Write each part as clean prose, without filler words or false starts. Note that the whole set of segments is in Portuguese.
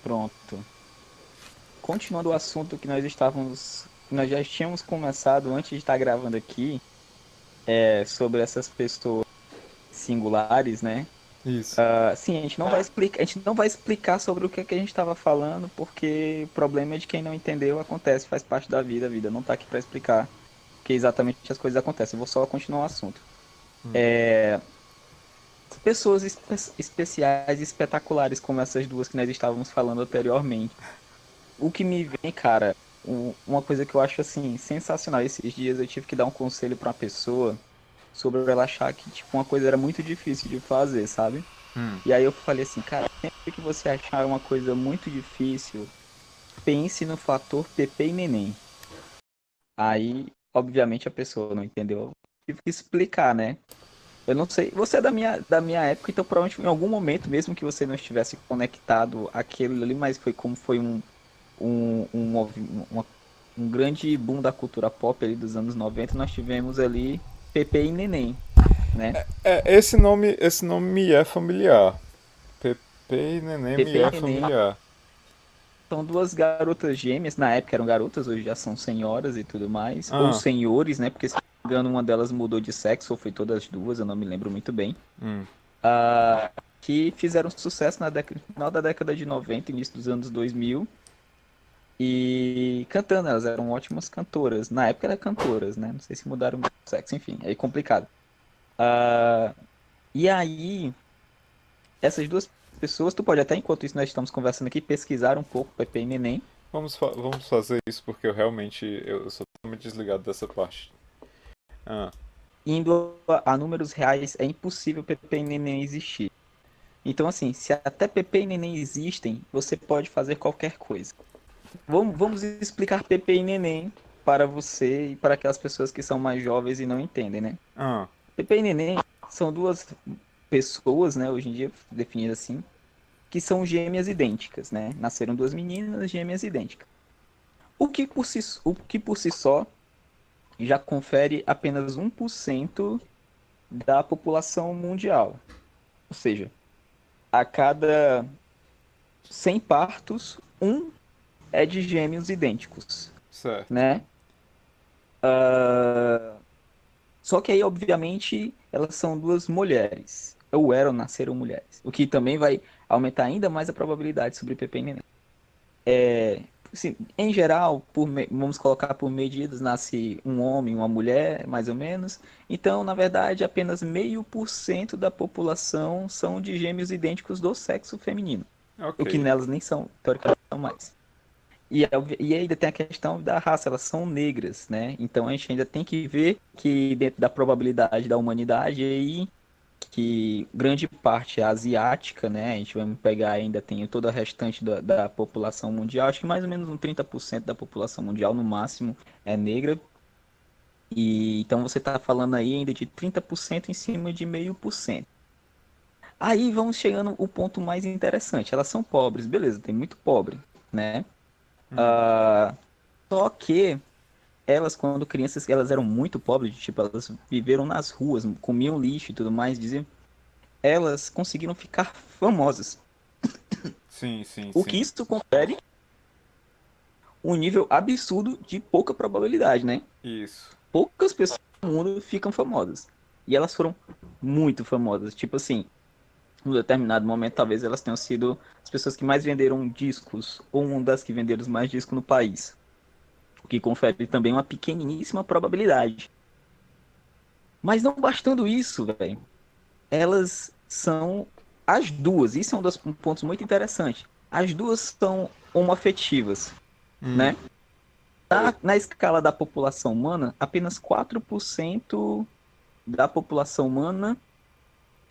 Pronto. Continuando o assunto que nós já tínhamos começado antes de estar gravando aqui, sobre essas pessoas singulares, né? Isso. Sim, a gente não vai explicar sobre o que, é que a gente estava falando, porque o problema é de quem não entendeu, acontece, faz parte da vida, a vida não tá aqui para explicar que exatamente as coisas acontecem. Eu vou só continuar o assunto. Pessoas especiais e espetaculares como essas duas que nós estávamos falando anteriormente. O que me vem, cara, uma coisa que eu acho assim sensacional. Esses dias eu tive que dar um conselho para uma pessoa sobre ela achar que tipo uma coisa era muito difícil de fazer, sabe? E aí eu falei assim, cara, sempre que você achar uma coisa muito difícil, pense no fator Pepe e Neném. Aí, obviamente, a pessoa não entendeu. Eu tive que explicar, né? Eu não sei, você é da minha época, então provavelmente em algum momento, mesmo que você não estivesse conectado àquele ali, mas foi como foi uma- um grande boom da cultura pop ali dos anos 90, nós tivemos ali Pepe e Neném, né? Esse nome me é familiar. Pepe e Neném me Pepe é e Neném familiar. são duas garotas gêmeas, na época eram garotas, hoje já são senhoras e tudo mais, ou Ah, senhores, né? Porque se não me engano, uma delas mudou de sexo, ou foi todas as duas, eu não me lembro muito bem. Que fizeram sucesso no final da década de 90, início dos anos 2000, e cantando, elas eram ótimas cantoras. Na época eram cantoras, né? Não sei se mudaram de sexo, enfim, é complicado. E aí, essas duas pessoas, tu pode até, enquanto isso nós estamos conversando aqui, pesquisar um pouco Pepe e Neném. vamos fazer isso porque eu sou totalmente desligado dessa parte. Ah, Indo a números reais, é impossível Pepe e Neném existir. Então, assim, se até Pepe e Neném existem, você pode fazer qualquer coisa. Vamos explicar Pepe e Neném para você e para aquelas pessoas que são mais jovens e não entendem, né? ah, Pepe e Neném são duas pessoas, né, hoje em dia definidas assim, que são gêmeas idênticas, né? Nasceram duas meninas gêmeas idênticas. O que por si só já confere apenas 1% da população mundial. Ou seja, a cada 100 partos, um é de gêmeos idênticos, certo. né? Só que aí, obviamente, elas são duas mulheres. Ou eram, nasceram mulheres. O que também vai aumentar ainda mais a probabilidade sobre Pepe e Neném. Assim, em geral, vamos colocar por medidas, nasce um homem e uma mulher, mais ou menos. Então, na verdade, apenas 0,5% da população são de gêmeos idênticos do sexo feminino. O que Ok. nelas nem são, teoricamente, são mais. E ainda tem a questão da raça, elas são negras, né? Então a gente ainda tem que ver que dentro da probabilidade da humanidade aí, que grande parte é asiática, né? A gente vai pegar ainda tem toda a restante da população mundial, acho que mais ou menos um 30% da população mundial no máximo é negra. E então você está falando aí ainda de 30% em cima de 0,5%. Aí vamos chegando o ponto mais interessante. Elas são pobres, beleza, tem muito pobre, né? Só que elas, quando crianças, elas eram muito pobres, tipo, elas viveram nas ruas, comiam lixo e tudo mais, diziam. Elas conseguiram ficar famosas. Sim, sim, O que sim. isso confere um nível absurdo de pouca probabilidade, né? Isso. Poucas pessoas no mundo ficam famosas. E elas foram muito famosas. Tipo assim, em um determinado momento, talvez elas tenham sido as pessoas que mais venderam discos, ou uma das que venderam mais discos no país. O que confere também uma pequeníssima probabilidade. Mas não bastando isso, velho. Elas são as duas, isso é um dos pontos muito interessantes. As duas são homoafetivas, né? Na escala da população humana, apenas 4% da população humana,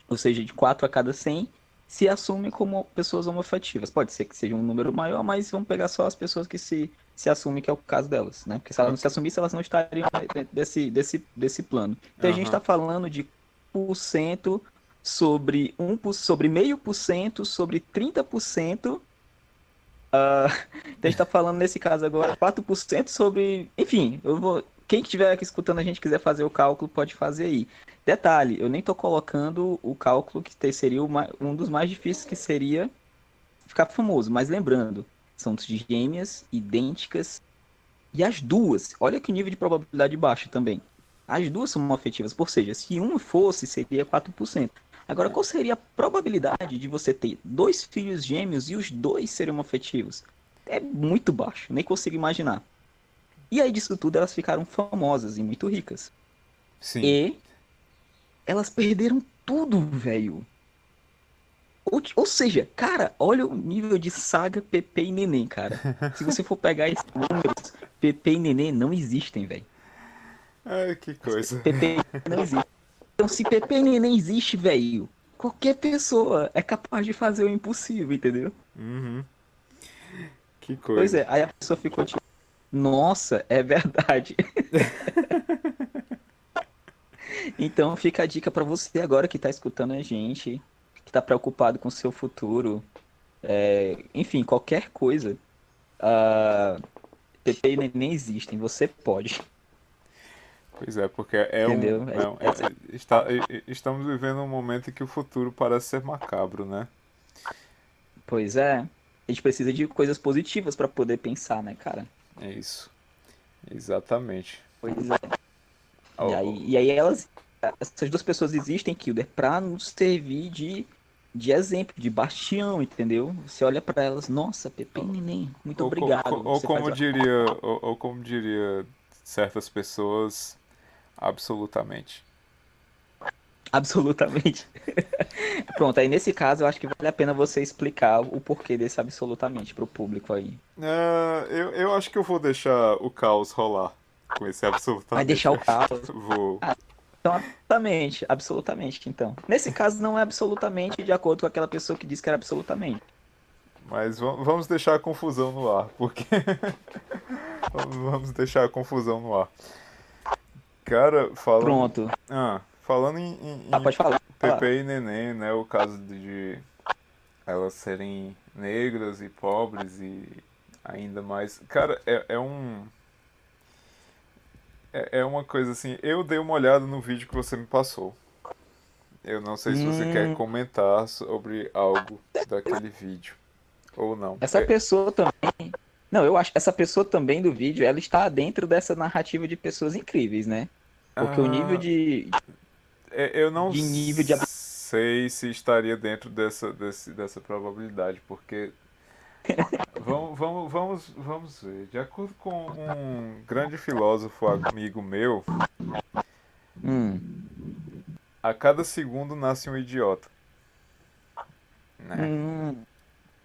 ou seja, de 4 a cada 100, se assumem como pessoas homoafetivas. Pode ser que seja um número maior, mas vamos pegar só as pessoas que se assumem que é o caso delas, né? Porque se elas não se Ok. assumissem, elas não estariam dentro desse plano. Então a gente está Aham. falando de 1% sobre 0,5% sobre 30%. Então a gente está falando nesse caso agora 4% sobre. Enfim, eu vou. Quem estiver aqui escutando a gente quiser fazer o cálculo, pode fazer aí. Detalhe, eu nem estou colocando o cálculo que seria um dos mais difíceis, que seria ficar famoso. Mas lembrando, são gêmeas, idênticas, e as duas, olha que nível de probabilidade baixo também. As duas são homoafetivas, ou seja, se uma fosse, seria 4%. Agora, qual seria a probabilidade de você ter dois filhos gêmeos e os dois serem homoafetivos? É muito baixo, nem consigo imaginar. E aí disso tudo elas ficaram famosas e muito ricas. Sim. E elas perderam tudo, velho. Ou seja, cara, olha o nível de saga Pepe e Neném, cara. Se você for pegar esses números, Pepe e Neném não existem, velho. Ai, que coisa. Pepe e Neném não existem. Então, se Pepe e Neném existe, velho, qualquer pessoa é capaz de fazer o impossível, entendeu? Uhum. Que Pois coisa. é, aí a pessoa ficou tipo, nossa, é verdade. Então fica a dica pra você agora que tá escutando a gente, que tá preocupado com o seu futuro, enfim, qualquer coisa. Pepe e Neném existem, você pode, Pois é, porque é um. entendeu? Estamos vivendo um momento em que o futuro parece ser macabro, né? Pois é, a gente precisa de coisas positivas pra poder pensar, né, cara? É isso. Exatamente. Pois é. E Ó, aí, e aí essas duas pessoas existem, Kilder, pra nos servir de exemplo, de bastião, entendeu? Você olha pra elas, nossa, Pepe e Neném, muito obrigado. ou Você faz como diria. Ou como diria certas pessoas, absolutamente. absolutamente. Pronto, aí nesse caso eu acho que vale a pena você explicar o porquê desse absolutamente pro público aí. Eu acho que eu vou deixar o caos rolar com esse Vai absolutamente. deixar o caos. Vou. Então, absolutamente, absolutamente, então. Nesse caso não é absolutamente de acordo com aquela pessoa que disse que era absolutamente. Mas vamos deixar a confusão no ar, porque. Vamos deixar a confusão no ar. Cara, Pronto. falando Ah, em pode falar. Pode Pepe falar. e Neném, né? O caso de elas serem negras e pobres e ainda mais. Cara, é uma coisa assim. Eu dei uma olhada no vídeo que você me passou. Eu não sei se você quer Hum, comentar sobre algo daquele vídeo ou não. essa pessoa também. Não, eu acho que essa pessoa também do vídeo, ela está dentro dessa narrativa de pessoas incríveis, né? Porque o nível Ah, eu não de nível de sei se estaria dentro dessa probabilidade, porque vamos ver. De acordo com um grande filósofo amigo meu, Hum, a cada segundo nasce um idiota, né? hum,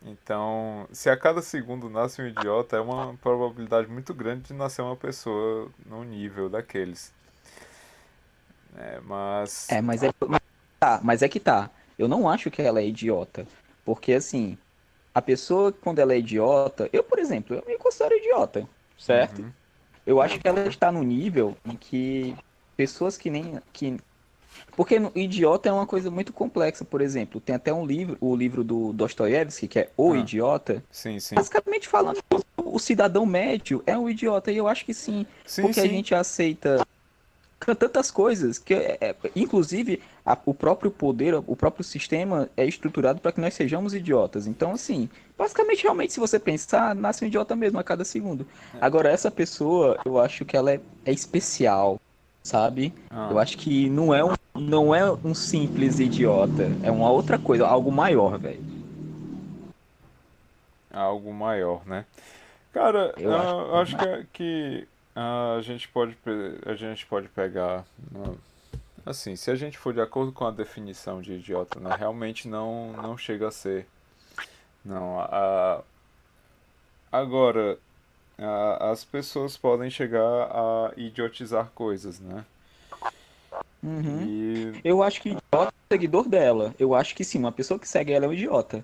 Então, se a cada segundo nasce um idiota, é uma probabilidade muito grande de nascer uma pessoa no nível daqueles. Mas. mas mas é que tá. Eu não acho que ela é idiota. Porque assim, a pessoa, quando ela é idiota, eu, por exemplo, eu me considero idiota, certo? Uhum, Eu acho que ela está no nível em que pessoas que nem. Porque idiota é uma coisa muito complexa, por exemplo. Tem até um livro, o livro do Dostoiévski, que é O ah, Idiota. sim, sim. Basicamente falando, o cidadão médio é um idiota. E eu acho que sim, Sim, porque a sim. gente aceita tantas coisas que, inclusive, o próprio poder, o próprio sistema é estruturado para que nós sejamos idiotas. Então, assim, basicamente, realmente, se você pensar, nasce um idiota mesmo a cada segundo. Agora, essa pessoa, eu acho que ela é especial, sabe? Eu Ah, acho que não é um simples idiota, é uma outra coisa, algo maior, velho. algo maior, né? Cara, Eu acho que é algo acho maior. a gente pode pegar, assim, se a gente for de acordo com a definição de idiota, né, realmente não chega a ser. Não, agora, as pessoas podem chegar a idiotizar coisas, né? Uhum. E Eu acho que idiota é o seguidor dela. Eu acho que sim, uma pessoa que segue ela é um idiota.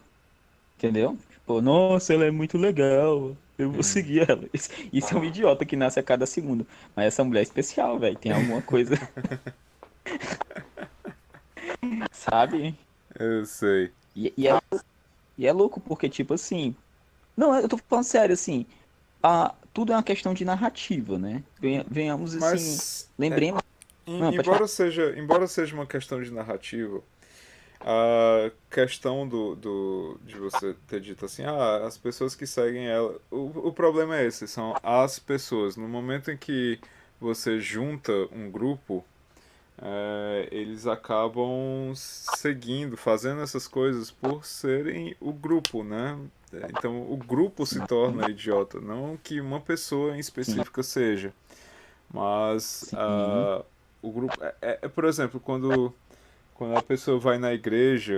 Entendeu? Tipo, nossa, ela é muito legal. Eu vou seguir ela. Isso é um idiota que nasce a cada segundo. Mas essa mulher é especial, velho. Tem alguma coisa, sabe? eu sei. E é louco porque, tipo assim. Não, eu tô falando sério, assim. Tudo é uma questão de narrativa, né? Venhamos assim. Mas, Lembremos. Não, pode falar. embora seja uma questão de narrativa, A questão de você ter dito assim, as pessoas que seguem ela. O problema é esse, são as pessoas. No momento em que você junta um grupo, eles acabam seguindo, fazendo essas coisas por serem o grupo, né? Então o grupo se Sim, torna idiota, não que uma pessoa em sim, específica seja. Mas sim, o grupo. Por exemplo, quando a pessoa vai na igreja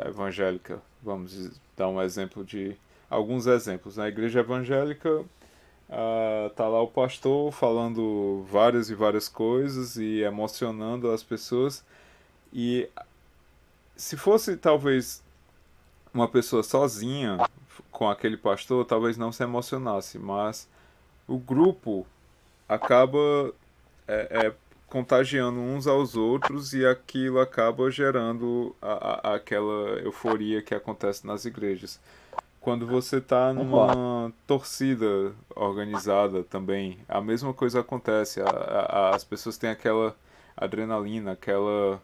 evangélica, vamos dar um exemplo de. Alguns exemplos. Na igreja evangélica, tá lá o pastor falando várias e várias coisas e emocionando as pessoas. E se fosse talvez uma pessoa sozinha com aquele pastor, talvez não se emocionasse, mas o grupo acaba contagiando uns aos outros e aquilo acaba gerando aquela euforia que acontece nas igrejas. Quando você está concordo. numa torcida organizada também, a mesma coisa acontece. As pessoas têm aquela adrenalina, aquela.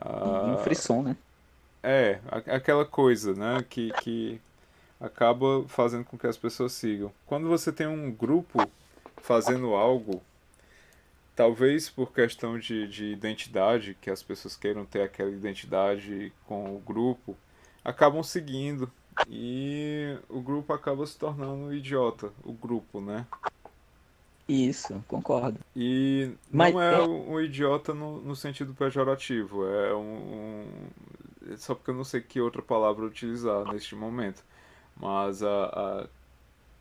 Um ah, frisson, né? aquela coisa, né? Que acaba fazendo com que as pessoas sigam. Quando você tem um grupo fazendo algo, talvez por questão de identidade, que as pessoas queiram ter aquela identidade com o grupo, acabam seguindo. E o grupo acaba se tornando idiota, o grupo, né? Isso, concordo. E Mas não é um idiota no sentido pejorativo, só porque eu não sei que outra palavra utilizar neste momento. Mas a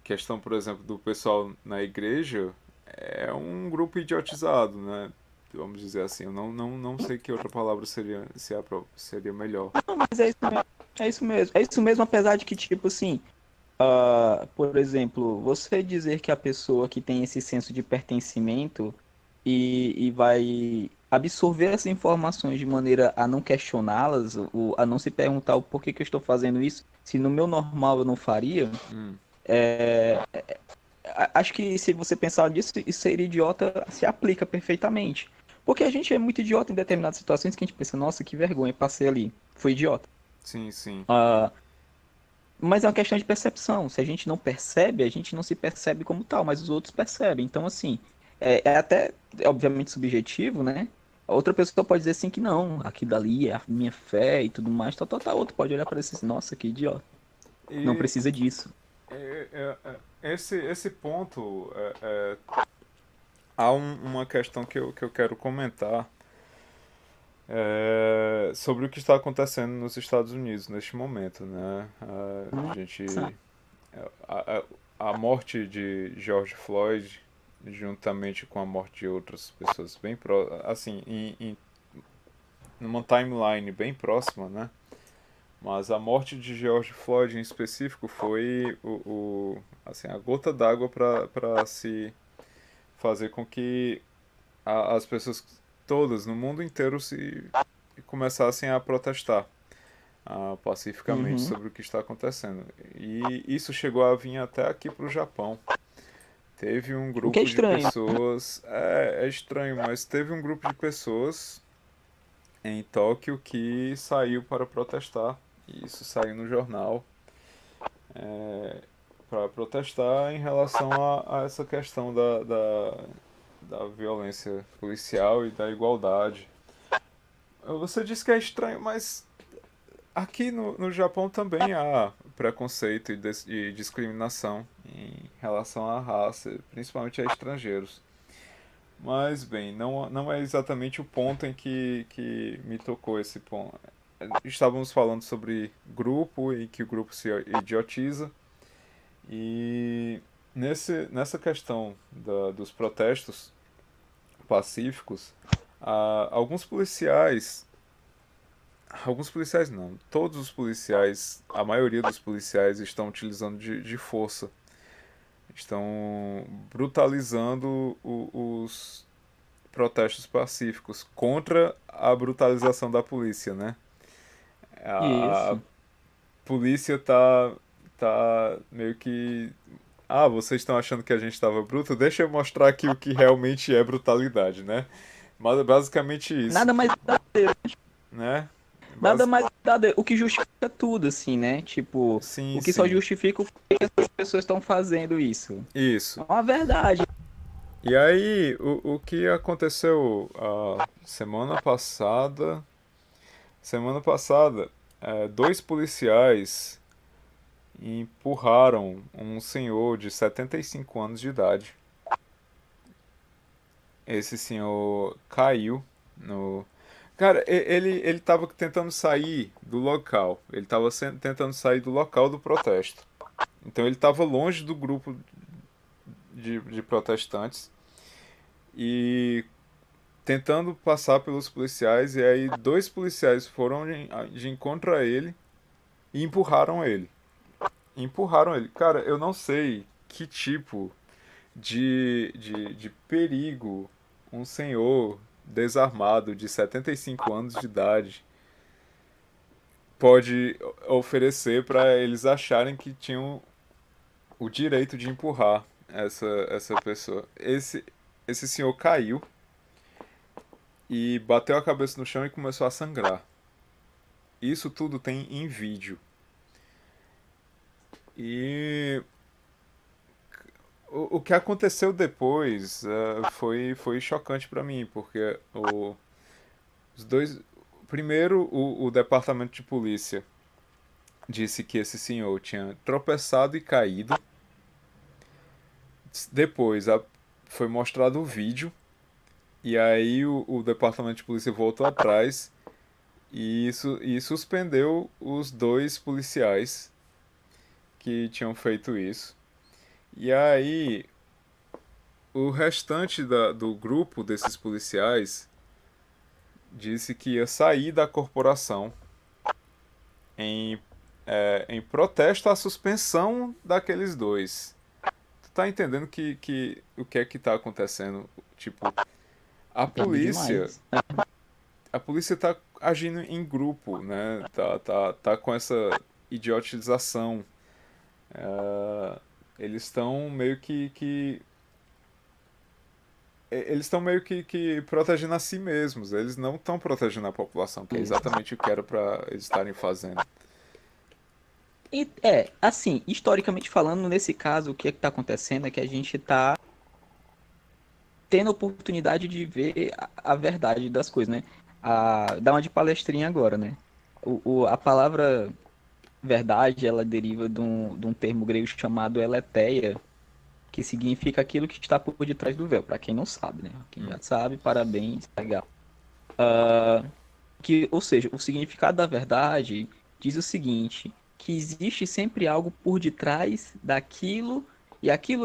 questão, por exemplo, do pessoal na igreja é um grupo idiotizado, né? Vamos dizer assim. Eu não sei que outra palavra seria melhor. não, mas é isso mesmo. É isso mesmo. É isso mesmo, apesar de que, tipo assim, por exemplo, você dizer que a pessoa que tem esse senso de pertencimento e vai absorver essas informações de maneira a não questioná-las, a não se perguntar o porquê que eu estou fazendo isso, se no meu normal eu não faria, Hum, acho que se você pensar disso, isso ser idiota se aplica perfeitamente. Porque a gente é muito idiota em determinadas situações que a gente pensa, nossa, que vergonha, passei ali, foi idiota. sim, sim. Ah, mas é uma questão de percepção. Se a gente não percebe, a gente não se percebe como tal, mas os outros percebem. Então, assim, é até, obviamente, subjetivo, né? A outra pessoa pode dizer assim que não, aquilo dali é a minha fé e tudo mais, tal, tal, tal. Outro pode olhar para isso assim, nossa, que idiota. Não E precisa disso. esse ponto, há uma questão que eu quero comentar sobre o que está acontecendo nos Estados Unidos neste momento, né? A gente a, a morte de George Floyd, juntamente com a morte de outras pessoas bem assim, numa timeline bem próxima, né? Mas a morte de George Floyd em específico foi assim, a gota d'água para se fazer com que as pessoas todas no mundo inteiro se começassem a protestar pacificamente Uhum. sobre o que está acontecendo. E isso chegou a vir até aqui para o Japão. Teve um O que é grupo de estranho. pessoas, é estranho, mas teve um grupo de pessoas em Tóquio que saiu para protestar. E isso saiu no jornal para protestar em relação a essa questão da violência policial e da igualdade. Você disse que é estranho, mas aqui no Japão também há preconceito e discriminação em relação à raça, principalmente a estrangeiros. Mas, bem, não é exatamente o ponto em que me tocou esse ponto. Estávamos falando sobre grupo e que o grupo se idiotiza. E nessa questão dos protestos pacíficos, alguns policiais não, todos os policiais, a maioria dos policiais estão utilizando de força, estão brutalizando os protestos pacíficos contra a brutalização da polícia, né? A Isso. polícia tá meio que vocês estão achando que a gente estava bruto? Deixa eu mostrar aqui o que realmente é brutalidade, né? Mas basicamente isso, Nada mais verdadeiro, né? nada mais nada, o que justifica tudo, assim, né? Tipo, Sim, o que só sim. justifica o que as pessoas estão fazendo isso. Isso. É uma verdade. E aí, o que aconteceu a semana passada? Semana passada, dois policiais empurraram um senhor de 75 anos de idade. Esse senhor caiu no. Cara, ele tava tentando sair do local. Ele tava tentando sair do local do protesto. Então ele estava longe do grupo de protestantes e tentando passar pelos policiais. E aí dois policiais foram de encontro a ele e empurraram ele. Empurraram ele. Cara, eu não sei que tipo de perigo um senhor desarmado de 75 anos de idade pode oferecer para eles acharem que tinham o direito de empurrar essa pessoa. Esse senhor caiu e bateu a cabeça no chão e começou a sangrar. Isso tudo tem em vídeo. E o que aconteceu depois foi chocante para mim, porque os dois. Primeiro, o departamento de polícia disse que esse senhor tinha tropeçado e caído. Depois foi mostrado o vídeo. E aí o departamento de polícia voltou atrás e suspendeu os dois policiais que tinham feito isso. E aí o restante do grupo desses policiais disse que ia sair da corporação em, em protesto à suspensão daqueles dois. Tu tá entendendo que o que é que tá acontecendo? Tipo, a Entendo polícia, demais. a polícia tá agindo em grupo, né? Tá com essa idiotização. Eles estão meio eles estão meio que protegendo a si mesmos. Eles não estão protegendo a população, que é Isso. exatamente o que era para eles estarem fazendo. E, assim, historicamente falando, nesse caso, o que é que tá acontecendo é que a gente tá tendo a oportunidade de ver a verdade das coisas, né? Dar uma de palestrinha agora, né? A palavra verdade, ela deriva de um termo grego chamado eletheia, que significa aquilo que está por detrás do véu. Para quem não sabe, né? Quem já sabe, parabéns, legal. Ou seja, o significado da verdade diz o seguinte, que existe sempre algo por detrás daquilo, e aquilo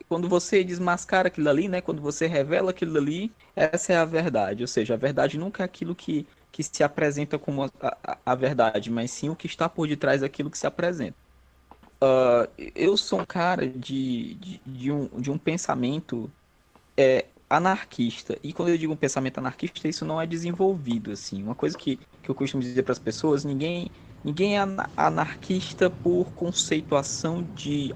quando você desmascara aquilo ali, né? Quando você revela aquilo ali, essa é a verdade. Ou seja, a verdade nunca é aquilo que se apresenta como a verdade, mas sim o que está por detrás daquilo que se apresenta. Eu sou um cara de um pensamento anarquista. E quando eu digo um pensamento anarquista, isso não é desenvolvido, assim. Uma coisa que eu costumo dizer para as pessoas, ninguém é anarquista por conceituação de,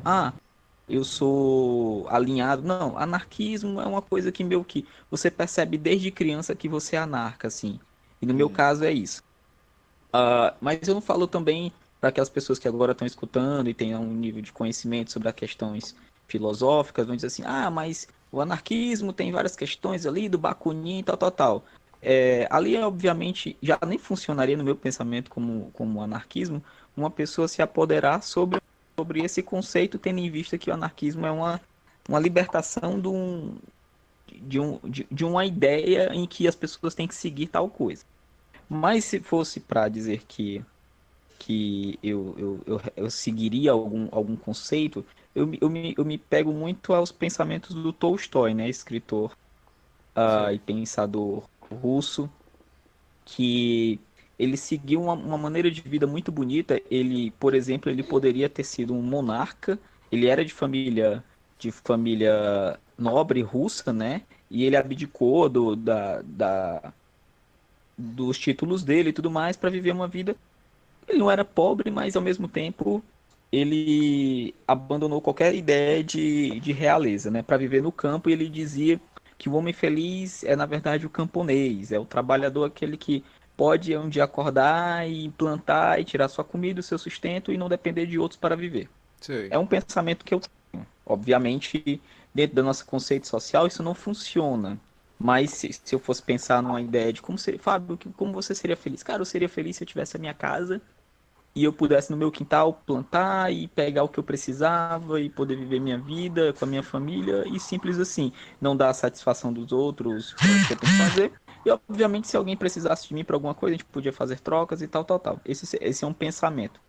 eu sou alinhado. Não, anarquismo é uma coisa que meio que você percebe desde criança que você é anarca, assim. E no meu caso é isso. Mas eu não falo também para aquelas pessoas que agora estão escutando e têm um nível de conhecimento sobre as questões filosóficas, vão dizer assim, mas o anarquismo tem várias questões ali do Bakunin, tal, tal, tal. Ali, obviamente, já nem funcionaria no meu pensamento como anarquismo, uma pessoa se apoderar sobre esse conceito, tendo em vista que o anarquismo é uma libertação de uma ideia em que as pessoas têm que seguir tal coisa. Mas se fosse para dizer que eu seguiria algum conceito, eu me pego muito aos pensamentos do Tolstói, né, escritor e Sei. pensador russo, que ele seguiu uma maneira de vida muito bonita. Ele, por exemplo, ele poderia ter sido um monarca, ele era de família nobre russa, né, e ele abdicou dos títulos dele e tudo mais para viver uma vida. Ele não era pobre, mas ao mesmo tempo ele abandonou qualquer ideia de realeza, né, para viver no campo. E ele dizia que o homem feliz é na verdade o camponês, é o trabalhador, aquele que pode um dia acordar e plantar e tirar sua comida, o seu sustento e não depender de outros para viver. Sei. É um pensamento que eu tenho. Obviamente, dentro do nosso conceito social, isso não funciona. Mas se eu fosse pensar numa ideia de como seria, Fábio, como você seria feliz? Cara, eu seria feliz se eu tivesse a minha casa e eu pudesse no meu quintal plantar e pegar o que eu precisava e poder viver minha vida com a minha família e simples assim, não dar a satisfação dos outros para o que eu tenho que fazer. E obviamente se alguém precisasse de mim para alguma coisa, a gente podia fazer trocas e tal, tal, tal. Esse é um pensamento.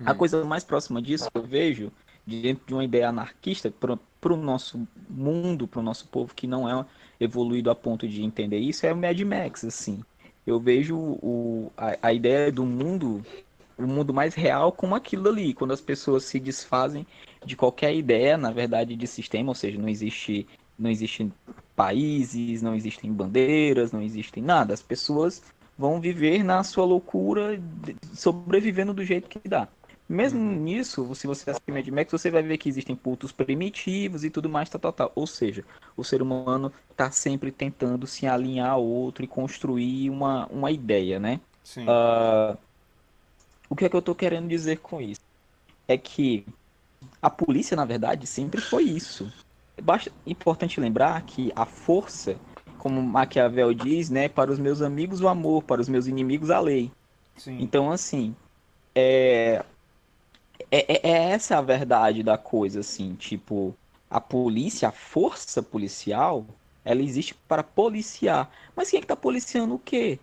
A Hum. coisa mais próxima disso que eu vejo dentro de uma ideia anarquista para o nosso mundo, para o nosso povo que não é evoluído a ponto de entender isso, é o Mad Max, assim. Eu vejo a ideia do mundo, o mundo mais real como aquilo ali, quando as pessoas se desfazem de qualquer ideia, na verdade, de sistema, ou seja, não existem países, não existem bandeiras, não existem nada. As pessoas vão viver na sua loucura, sobrevivendo do jeito que dá. Mesmo Uhum. nisso, se você assistir Mad Max, você vai ver que existem cultos primitivos e tudo mais, tal, tal, tal. Ou seja, o ser humano está sempre tentando se alinhar ao outro e construir uma ideia, né? Sim. Uh, o que é que eu estou querendo dizer com isso? É que a polícia, na verdade, sempre foi isso. Importante lembrar que a força, como Maquiavel diz, né, para os meus amigos o amor, para os meus inimigos a lei. Sim. Então, assim, é essa a verdade da coisa, assim, tipo, a polícia, a força policial, ela existe para policiar. Mas quem é que tá policiando o quê?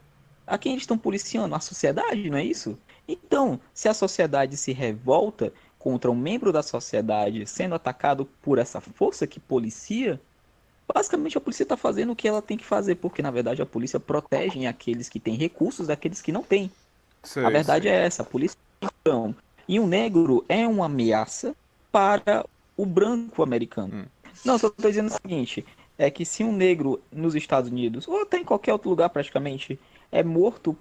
A quem eles estão policiando? A sociedade, não é isso? Então, se a sociedade se revolta contra um membro da sociedade sendo atacado por essa força que policia, basicamente a polícia está fazendo o que ela tem que fazer, porque na verdade a polícia protege aqueles que têm recursos daqueles que não têm. A Sei, verdade sei. é essa, a polícia então. E o negro é uma ameaça para o branco americano. Hum. Não, só estou dizendo o seguinte, é que se um negro nos Estados Unidos, ou até em qualquer outro lugar praticamente, é morto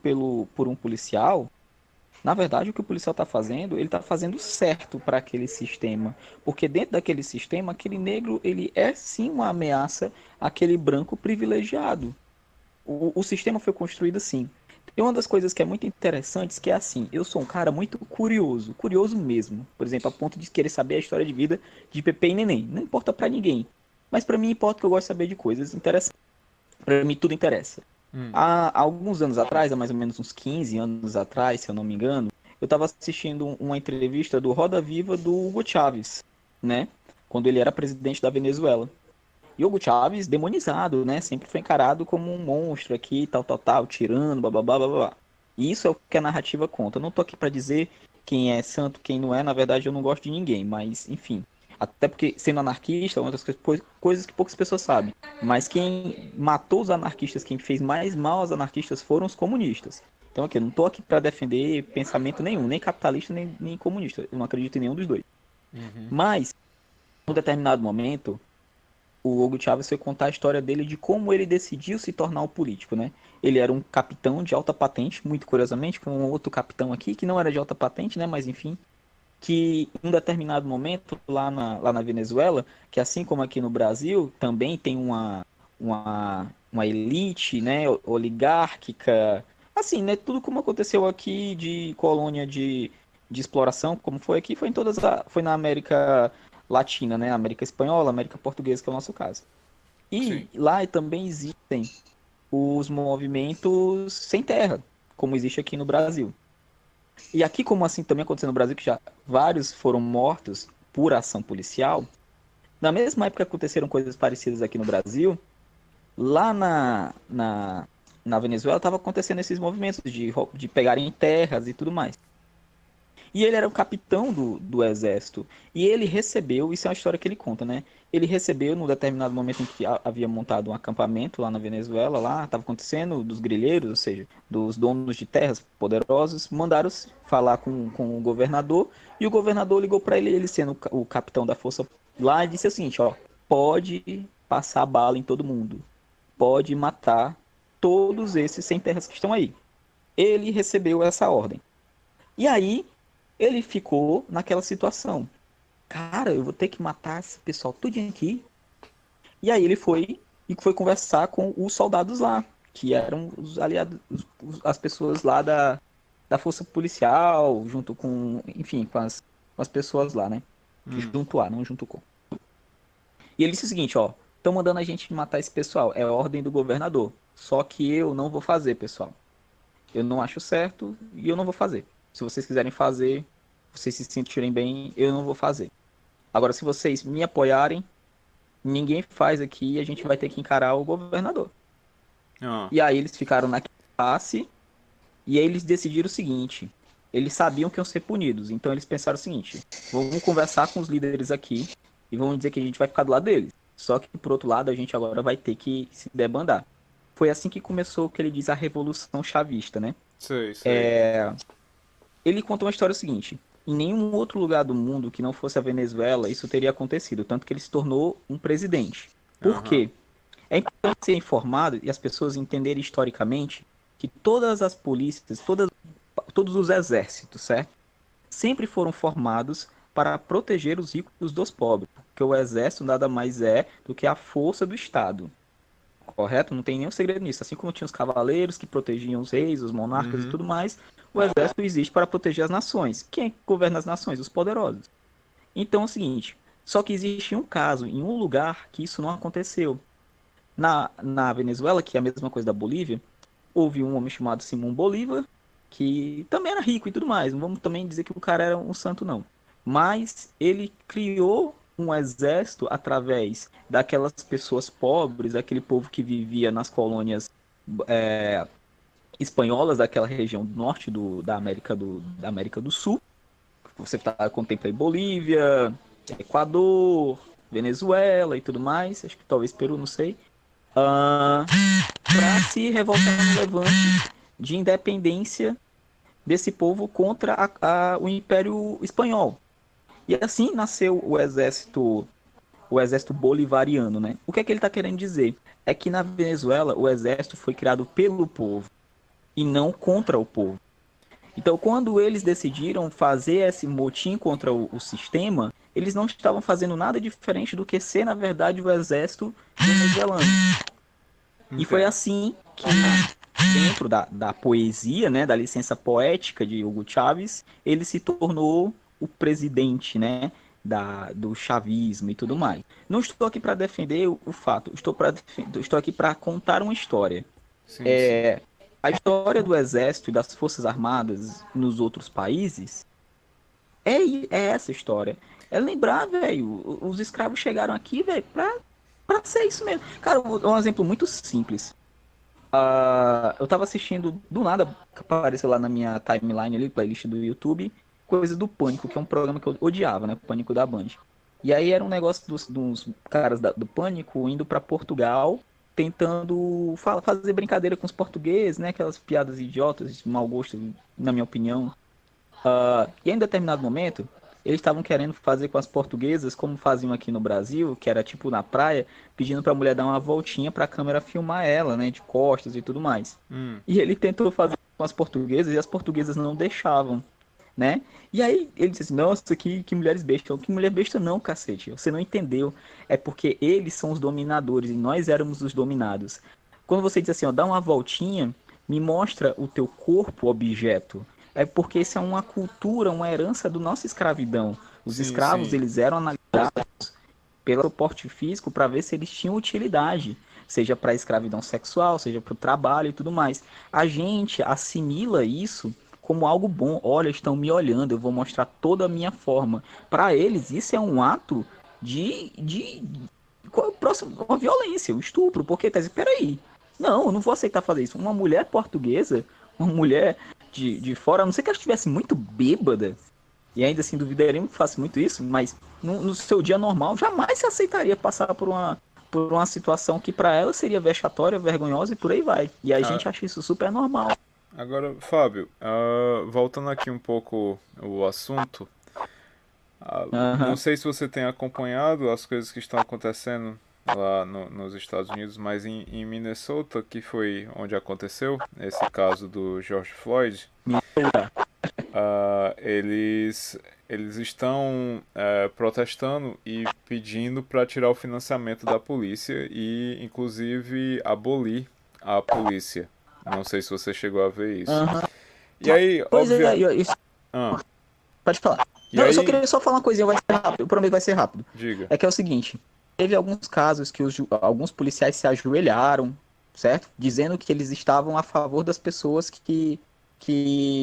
por um policial, na verdade o que o policial está fazendo, ele está fazendo certo para aquele sistema. Porque dentro daquele sistema, aquele negro, ele é sim uma ameaça àquele branco privilegiado. O sistema foi construído assim. E uma das coisas que é muito interessante que é assim, eu sou um cara muito curioso, curioso mesmo. Por exemplo, a ponto de querer saber a história de vida de Pepe e Neném. Não importa pra ninguém. Mas pra mim importa que eu gosto de saber de coisas interessantes. Pra mim tudo interessa. Hum. Há alguns anos atrás, há mais ou menos uns 15 anos atrás, se eu não me engano, eu estava assistindo uma entrevista do Roda Viva do Hugo Chávez, né? Quando ele era presidente da Venezuela. E Hugo Chávez, demonizado, né? Sempre foi encarado como um monstro aqui, tal, tal, tal, tirando, blá, blá, blá, blá, blá. E isso é o que a narrativa conta. Eu não tô aqui para dizer quem é santo, quem não é. Na verdade, eu não gosto de ninguém, mas, enfim. Até porque, sendo anarquista, é uma das coisas que poucas pessoas sabem. Mas quem matou os anarquistas, quem fez mais mal aos anarquistas foram os comunistas. Então, aqui, eu não tô aqui para defender pensamento nenhum, nem capitalista, nem comunista. Eu não acredito em nenhum dos dois. Uhum. Mas, em um determinado momento, o Hugo Chávez foi contar a história dele de como ele decidiu se tornar um político, né? Ele era um capitão de alta patente, muito curiosamente, com um outro capitão aqui que não era de alta patente, né? Mas enfim, que em um determinado momento lá na Venezuela, que assim como aqui no Brasil, também tem uma elite, né? Oligárquica, assim, né? Tudo como aconteceu aqui de colônia de exploração, como foi aqui, foi na América Latina, né? América Espanhola, América Portuguesa, que é o nosso caso. Sim. E lá também existem os movimentos sem terra, como existe aqui no Brasil. E aqui, como assim também aconteceu no Brasil, que já vários foram mortos por ação policial, na mesma época que aconteceram coisas parecidas aqui no Brasil, lá na Venezuela estava acontecendo esses movimentos de pegarem terras e tudo mais. E ele era o capitão do exército. E ele recebeu, isso é uma história que ele conta, né? Ele recebeu, num determinado momento em que havia montado um acampamento lá na Venezuela, lá estava acontecendo, dos grileiros, ou seja, dos donos de terras poderosos, mandaram falar com o governador, e o governador ligou para ele, ele sendo o capitão da força lá, e disse o seguinte, ó, pode passar bala em todo mundo, pode matar todos esses sem terras que estão aí. Ele recebeu essa ordem. E aí, ele ficou naquela situação. Cara, eu vou ter que matar esse pessoal tudinho aqui. E aí ele foi conversar com os soldados lá, que eram os aliados, as pessoas lá da força policial, junto com, enfim, com as pessoas lá, né? Hum. Junto a, não junto com. E ele disse o seguinte, ó, estão mandando a gente matar esse pessoal, é ordem do governador. Só que eu não vou fazer, pessoal. Eu não acho certo e eu não vou fazer. Se vocês quiserem fazer, vocês se sentirem bem, eu não vou fazer. Agora, se vocês me apoiarem, ninguém faz aqui e a gente vai ter que encarar o governador. Ah. E aí eles ficaram naquele passe e aí eles decidiram o seguinte: eles sabiam que iam ser punidos, então eles pensaram o seguinte: vamos conversar com os líderes aqui e vamos dizer que a gente vai ficar do lado deles. Só que, por outro lado, a gente agora vai ter que se debandar. Foi assim que começou o que ele diz a Revolução Chavista, né? Sei, sei. Ele conta uma história seguinte: em nenhum outro lugar do mundo que não fosse a Venezuela isso teria acontecido, tanto que ele se tornou um presidente. Por Aham. quê? É importante ser informado e as pessoas entenderem historicamente que todas as polícias, todos os exércitos, certo? Sempre foram formados para proteger os ricos dos pobres, porque o exército nada mais é do que a força do Estado, correto? Não tem nenhum segredo nisso. Assim como tinha os cavaleiros que protegiam os reis, os monarcas e Uhum. tudo mais, o exército existe para proteger as nações. Quem governa as nações? Os poderosos. Então é o seguinte, só que existe um caso, em um lugar, que isso não aconteceu. Na Venezuela, que é a mesma coisa da Bolívia, houve um homem chamado Simão Bolívar, que também era rico e tudo mais. Não vamos também dizer que o cara era um santo, não. Mas ele criou um exército através daquelas pessoas pobres, daquele povo que vivia nas colônias espanholas daquela região do norte da América do Sul. Você contempla aí Bolívia, Equador, Venezuela e tudo mais. Acho que talvez Peru, não sei. Para se revoltar no levante de independência desse povo contra o Império Espanhol. E assim nasceu o exército bolivariano, né? O que é que ele está querendo dizer? É que na Venezuela o exército foi criado pelo povo e não contra o povo. Então, quando eles decidiram fazer esse motim contra o sistema, eles não estavam fazendo nada diferente do que ser, na verdade, o exército venezuelano. E foi Entendo. assim que, dentro da poesia, né, da licença poética de Hugo Chávez, ele se tornou o presidente, né, do chavismo e tudo mais. Não estou aqui para defender o fato, estou aqui para contar uma história. Sim, sim. A história do exército e das forças armadas nos outros países é, é essa história. É lembrar, velho, os escravos chegaram aqui, velho, pra ser isso mesmo. Cara, um exemplo muito simples. Eu tava assistindo, do nada, apareceu lá na minha timeline ali, playlist do YouTube, coisa do Pânico, que é um programa que eu odiava, né? Pânico da Band. E aí era um negócio dos caras do Pânico indo pra Portugal, tentando fazer brincadeira com os portugueses, né? Aquelas piadas idiotas, de mau gosto, na minha opinião. E em determinado momento, eles estavam querendo fazer com as portuguesas, como faziam aqui no Brasil, que era tipo na praia, pedindo pra mulher dar uma voltinha pra câmera filmar ela, né, de costas e tudo mais. Hum. E ele tentou fazer com as portuguesas e as portuguesas não deixavam, né? E aí ele disse assim, nossa, que mulheres bestas. Que mulher besta não, cacete. Você não entendeu. É porque eles são os dominadores e nós éramos os dominados. Quando você diz assim, ó, dá uma voltinha, me mostra o teu corpo objeto. É porque isso é uma cultura, uma herança do nossa escravidão. Os Sim, escravos, sim. eles eram analisados pelo porte físico para ver se eles tinham utilidade, seja para a escravidão sexual, seja para o trabalho e tudo mais. A gente assimila isso como algo bom. Olha, estão me olhando, eu vou mostrar toda a minha forma. Para eles, isso é um ato de qual é o próximo? Uma violência, um estupro, porque tá dizendo, peraí, não, eu não vou aceitar fazer isso. Uma mulher portuguesa, uma mulher de fora, a não ser que ela estivesse muito bêbada, e ainda assim duvidaria que faça muito isso, mas no seu dia normal jamais se aceitaria passar por uma situação que para ela seria vexatória, vergonhosa e por aí vai. E a Ah, gente acha isso super normal. agora, Fábio, voltando aqui um pouco o assunto, não Aham. sei se você tem acompanhado as coisas que estão acontecendo lá nos Estados Unidos, mas em Minnesota, que foi onde aconteceu esse caso do George Floyd, Minnesota. eles estão protestando e pedindo para tirar o financiamento da polícia e, inclusive, abolir a polícia. Não sei se você chegou a ver isso. Aham. E aí, Pois é, Ah, pode falar. e Não, eu só aí, queria só falar uma coisinha, vai ser rápido. Eu prometo que vai ser rápido. diga. É que é o seguinte, teve alguns casos que alguns policiais se ajoelharam, certo? Dizendo que eles estavam a favor das pessoas que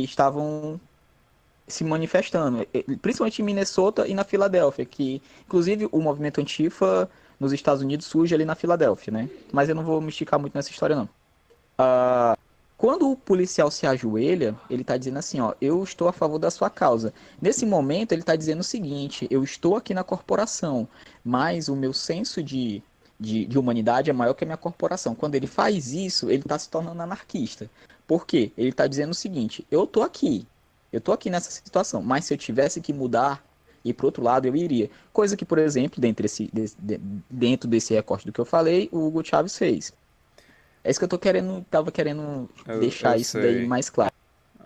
estavam se manifestando, principalmente em Minnesota e na Filadélfia, que inclusive o movimento Antifa nos Estados Unidos surge ali na Filadélfia, né? Mas eu não vou me esticar muito nessa história, não. Quando o policial se ajoelha, ele está dizendo assim, ó, eu estou a favor da sua causa. Nesse momento, ele está dizendo o seguinte, eu estou aqui na corporação, mas o meu senso de humanidade é maior que a minha corporação. Quando ele faz isso, ele está se tornando anarquista. Por quê? Ele está dizendo o seguinte, eu tô aqui nessa situação, mas se eu tivesse que mudar e para outro lado, eu iria. Coisa que, por exemplo, dentro desse recorte do que eu falei, o Hugo Chávez fez. É isso que eu tava querendo Eu deixar isso daí sei. mais claro.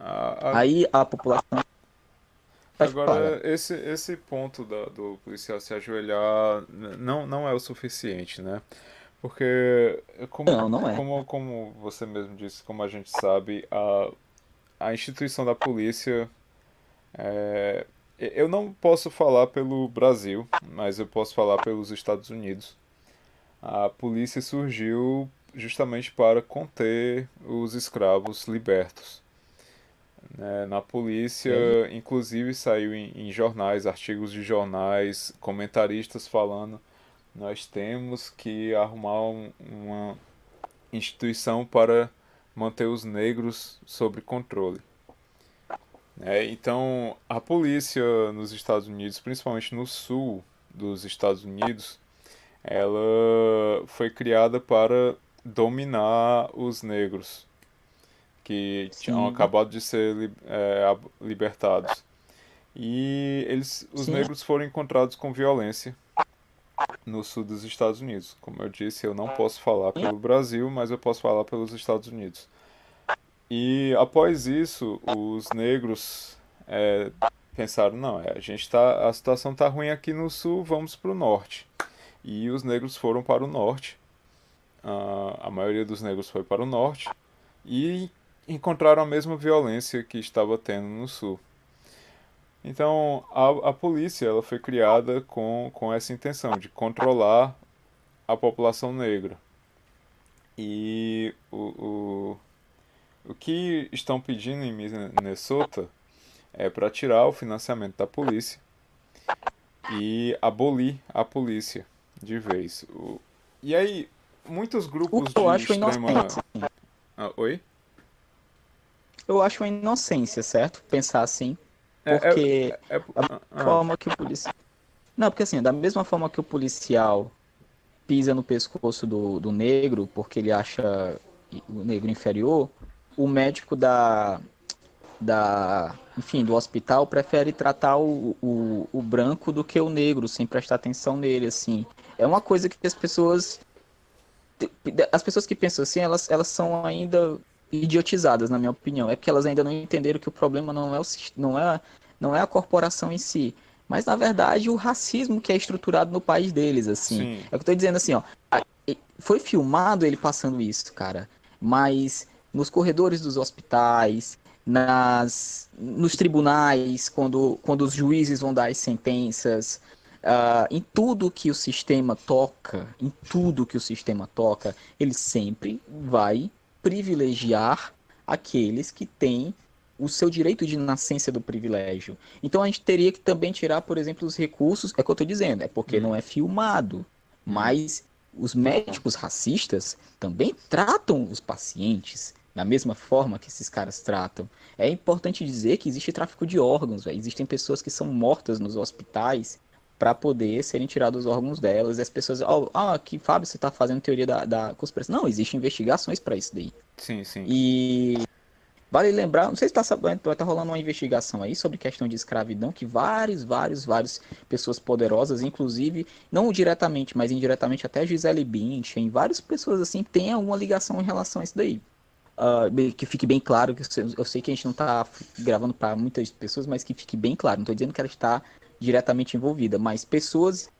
A- a- Aí a população pode falar, Agora, cara. esse ponto do policial se ajoelhar não é o suficiente, né? Porque, Não, não é. como você mesmo disse, como a gente sabe, a instituição da polícia. Eu não posso falar pelo Brasil, mas eu posso falar pelos Estados Unidos. A polícia surgiu justamente para conter os escravos libertos. Na polícia, É, inclusive, saiu em jornais, artigos de jornais, comentaristas falando: nós temos que arrumar uma instituição para manter os negros sob controle. Então, a polícia nos Estados Unidos, principalmente no sul dos Estados Unidos, ela foi criada para dominar os negros que tinham sim, acabado de ser libertados. E os sim. negros foram encontrados com violência no sul dos Estados Unidos. Como eu disse, eu não posso falar pelo Brasil, mas eu posso falar pelos Estados Unidos. E após isso, os negros pensaram, não, a situação tá ruim aqui no sul, vamos para o norte. E os negros foram para o norte. A maioria dos negros foi para o norte e encontraram a mesma violência que estava tendo no sul. Então, a polícia ela foi criada com essa intenção de controlar a população negra. E o que estão pedindo em Minnesota é para tirar o financiamento da polícia e abolir a polícia de vez. E aí, muitos O que grupos eu de acho uma extrema. inocência. Oi? Eu acho uma inocência, certo? Pensar assim. É, Porque é, é, a ah, ah, forma que o policial. Não, porque assim, da mesma forma que o policial pisa no pescoço do negro porque ele acha o negro inferior, o médico enfim, do hospital prefere tratar o branco do que o negro, sem prestar atenção nele, assim. É uma coisa que as pessoas que pensam assim, elas são ainda idiotizadas, na minha opinião. É porque elas ainda não entenderam que o problema não é a corporação em si, mas na verdade o racismo que é estruturado no país deles, assim. sim, É o que eu tô dizendo assim, ó. Foi filmado ele passando isso, cara. Mas nos corredores dos hospitais, nos tribunais, quando os juízes vão dar as sentenças, em tudo que o sistema toca, em tudo que o sistema toca, ele sempre vai privilegiar aqueles que têm o seu direito de nascença do privilégio. Então a gente teria que também tirar, por exemplo, os recursos, é o que eu estou dizendo, é porque hum, não é filmado, hum, mas os médicos racistas também tratam os pacientes da mesma forma que esses caras tratam. É importante dizer que existe tráfico de órgãos, véio. Existem pessoas que são mortas nos hospitais para poder serem tirados os órgãos delas. E as pessoas, que Fábio, você está fazendo teoria da conspiração. Não, existem investigações para isso daí. sim, sim. E vale lembrar, não sei se está sabendo, tá rolando uma investigação aí sobre questão de escravidão, que várias pessoas poderosas, inclusive, não diretamente, mas indiretamente, até Gisele Bündchen, várias pessoas assim têm alguma ligação em relação a isso daí. Que fique bem claro, que eu sei que a gente não está gravando para muitas pessoas, mas que fique bem claro, não estou dizendo que ela está diretamente envolvida, mas pessoas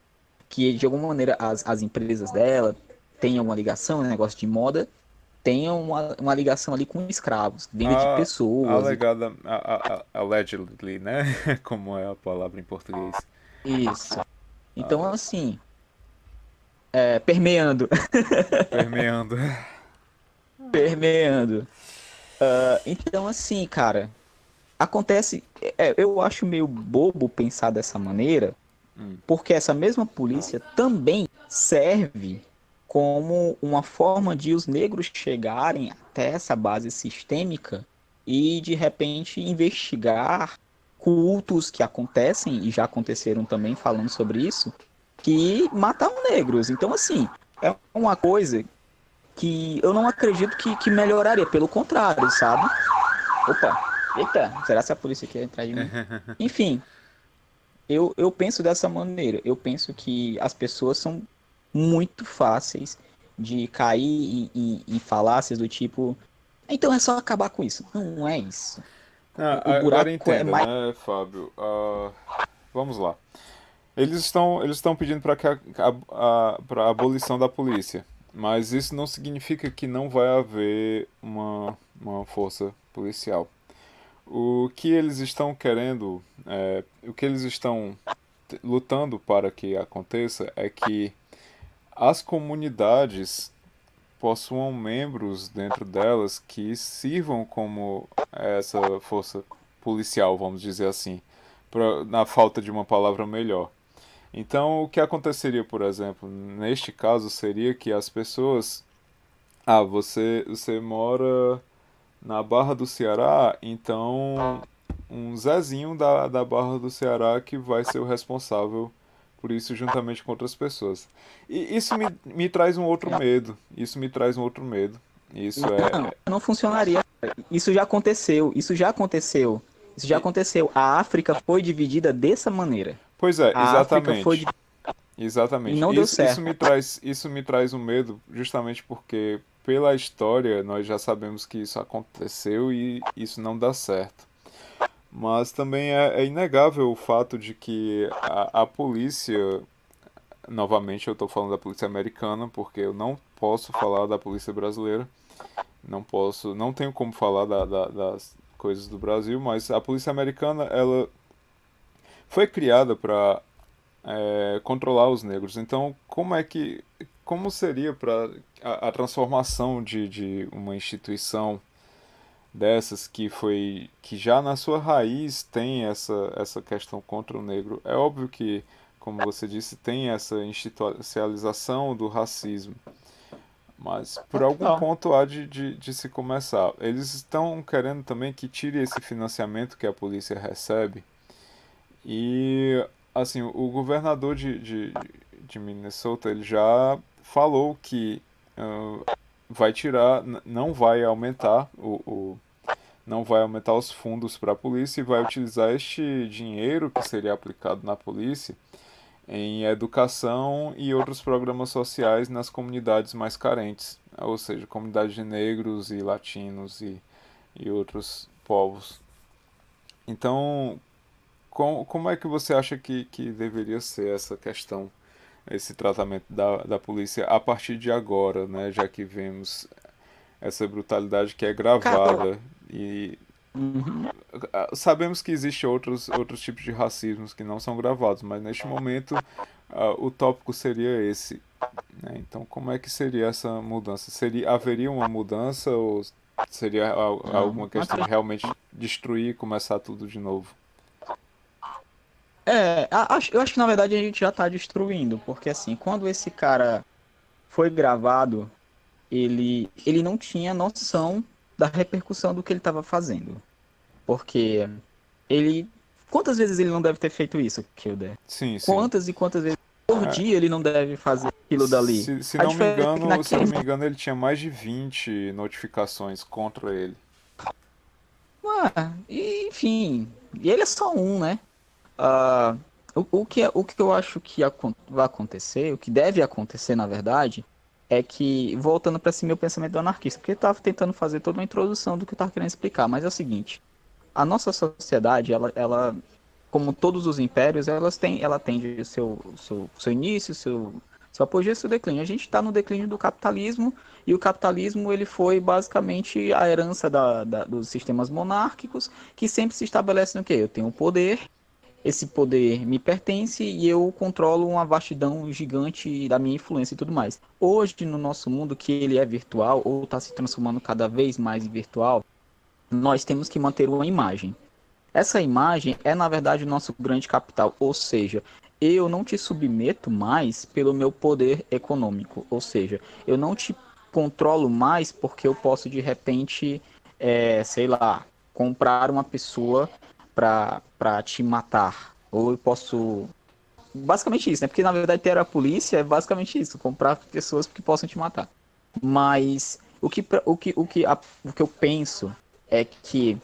que de alguma maneira as empresas dela têm alguma ligação, né, negócio de moda, tenha uma ligação ali com escravos, venda de A, pessoas e alegada, allegedly, né? Como é a palavra em português. isso. Então, assim, permeando, Permeando. permeando. Então, assim, cara, acontece. Eu acho meio bobo pensar dessa maneira, porque essa mesma polícia também serve como uma forma de os negros chegarem até essa base sistêmica e, de repente, investigar cultos que acontecem, e já aconteceram também falando sobre isso, que matam negros. Então, assim, é uma coisa que eu não acredito que melhoraria, pelo contrário, sabe? Opa, eita, será que a polícia quer entrar em mim? Enfim, eu penso dessa maneira. Eu penso que as pessoas são muito fáceis de cair em falácias do tipo, então é só acabar com isso. Não é isso. O Agora buraco é entenda, mais. né, Fábio? Vamos lá. Eles estão pedindo para a abolição da polícia, mas isso não significa que não vai haver uma força policial. O que eles estão querendo, o que eles estão lutando para que aconteça é que as comunidades possuam membros dentro delas que sirvam como essa força policial, vamos dizer assim, na falta de uma palavra melhor. Então, o que aconteceria, por exemplo, neste caso, seria que as pessoas. Ah, você mora na Barra do Ceará, então um Zezinho da Barra do Ceará que vai ser o responsável por isso juntamente com outras pessoas. E isso me traz um outro medo. Isso me traz um outro medo. Isso Não, não funcionaria. Isso já aconteceu. Isso já aconteceu. Isso já é. aconteceu. A África foi dividida dessa maneira. Pois é, A África foi exatamente. dividida e Exatamente. não deu Isso certo. me traz um medo justamente porque pela história nós já sabemos que isso aconteceu e isso não dá certo. Mas também é inegável o fato de que a polícia, novamente eu estou falando da polícia americana, porque eu não posso falar da polícia brasileira, não posso, não tenho como falar das coisas do Brasil, mas a polícia americana, ela foi criada para controlar os negros. Então, como seria para a transformação de uma instituição dessas que já na sua raiz tem essa questão contra o negro? É óbvio que, como você disse, tem essa institucionalização do racismo, mas por algum Ó, ponto há de se começar. Eles estão querendo também que tire esse financiamento que a polícia recebe e, assim, o governador de Minnesota, ele já falou que vai tirar, não vai aumentar não vai aumentar os fundos para a polícia e vai utilizar este dinheiro que seria aplicado na polícia em educação e outros programas sociais nas comunidades mais carentes, ou seja, comunidades de negros e latinos e outros povos. Então, como é que você acha que deveria ser essa questão, esse tratamento da polícia a partir de agora, né? Já que vemos essa brutalidade que é cara, gravada e uhum. sabemos que existem outros tipos de racismos que não são gravados, mas neste momento o tópico seria esse, né? Então, como é que seria essa mudança? Haveria uma mudança ou seria Não, alguma não questão de acredito. realmente destruir e começar tudo de novo? Eu acho que na verdade a gente já tá destruindo, porque assim, quando esse cara foi gravado, ele não tinha noção da repercussão do que ele estava fazendo. Porque ele. Quantas vezes ele não deve ter feito isso, Kilder? Sim, sim. Quantas e quantas vezes por É, dia ele não deve fazer aquilo dali? se A não me diferença é que engano, se eu naquele não me engano, ele tinha mais de 20 notificações contra ele. enfim, e ele é só um, né? Ah, o que eu acho que vai acontecer, o que deve acontecer, na verdade, é que, voltando para esse meu pensamento do anarquista, porque eu estava tentando fazer toda uma introdução do que eu estava querendo explicar, mas é o seguinte, a nossa sociedade, como todos os impérios, ela tem seu início, seu Seu apogeu é seu declínio. A gente está no declínio do capitalismo, e o capitalismo ele foi basicamente a herança dos sistemas monárquicos, que sempre se estabelece no quê? Eu tenho poder, esse poder me pertence e eu controlo uma vastidão gigante da minha influência e tudo mais. Hoje, no nosso mundo, que ele é virtual, ou está se transformando cada vez mais em virtual, nós temos que manter uma imagem. Essa imagem é, na verdade, o nosso grande capital, ou seja, eu não te submeto mais pelo meu poder econômico, ou seja, eu não te controlo mais porque eu posso, de repente, sei lá, comprar uma pessoa para te matar, ou eu posso... Basicamente isso, né? Porque, na verdade, ter a polícia é basicamente isso, comprar pessoas que possam te matar. Mas o que eu penso é que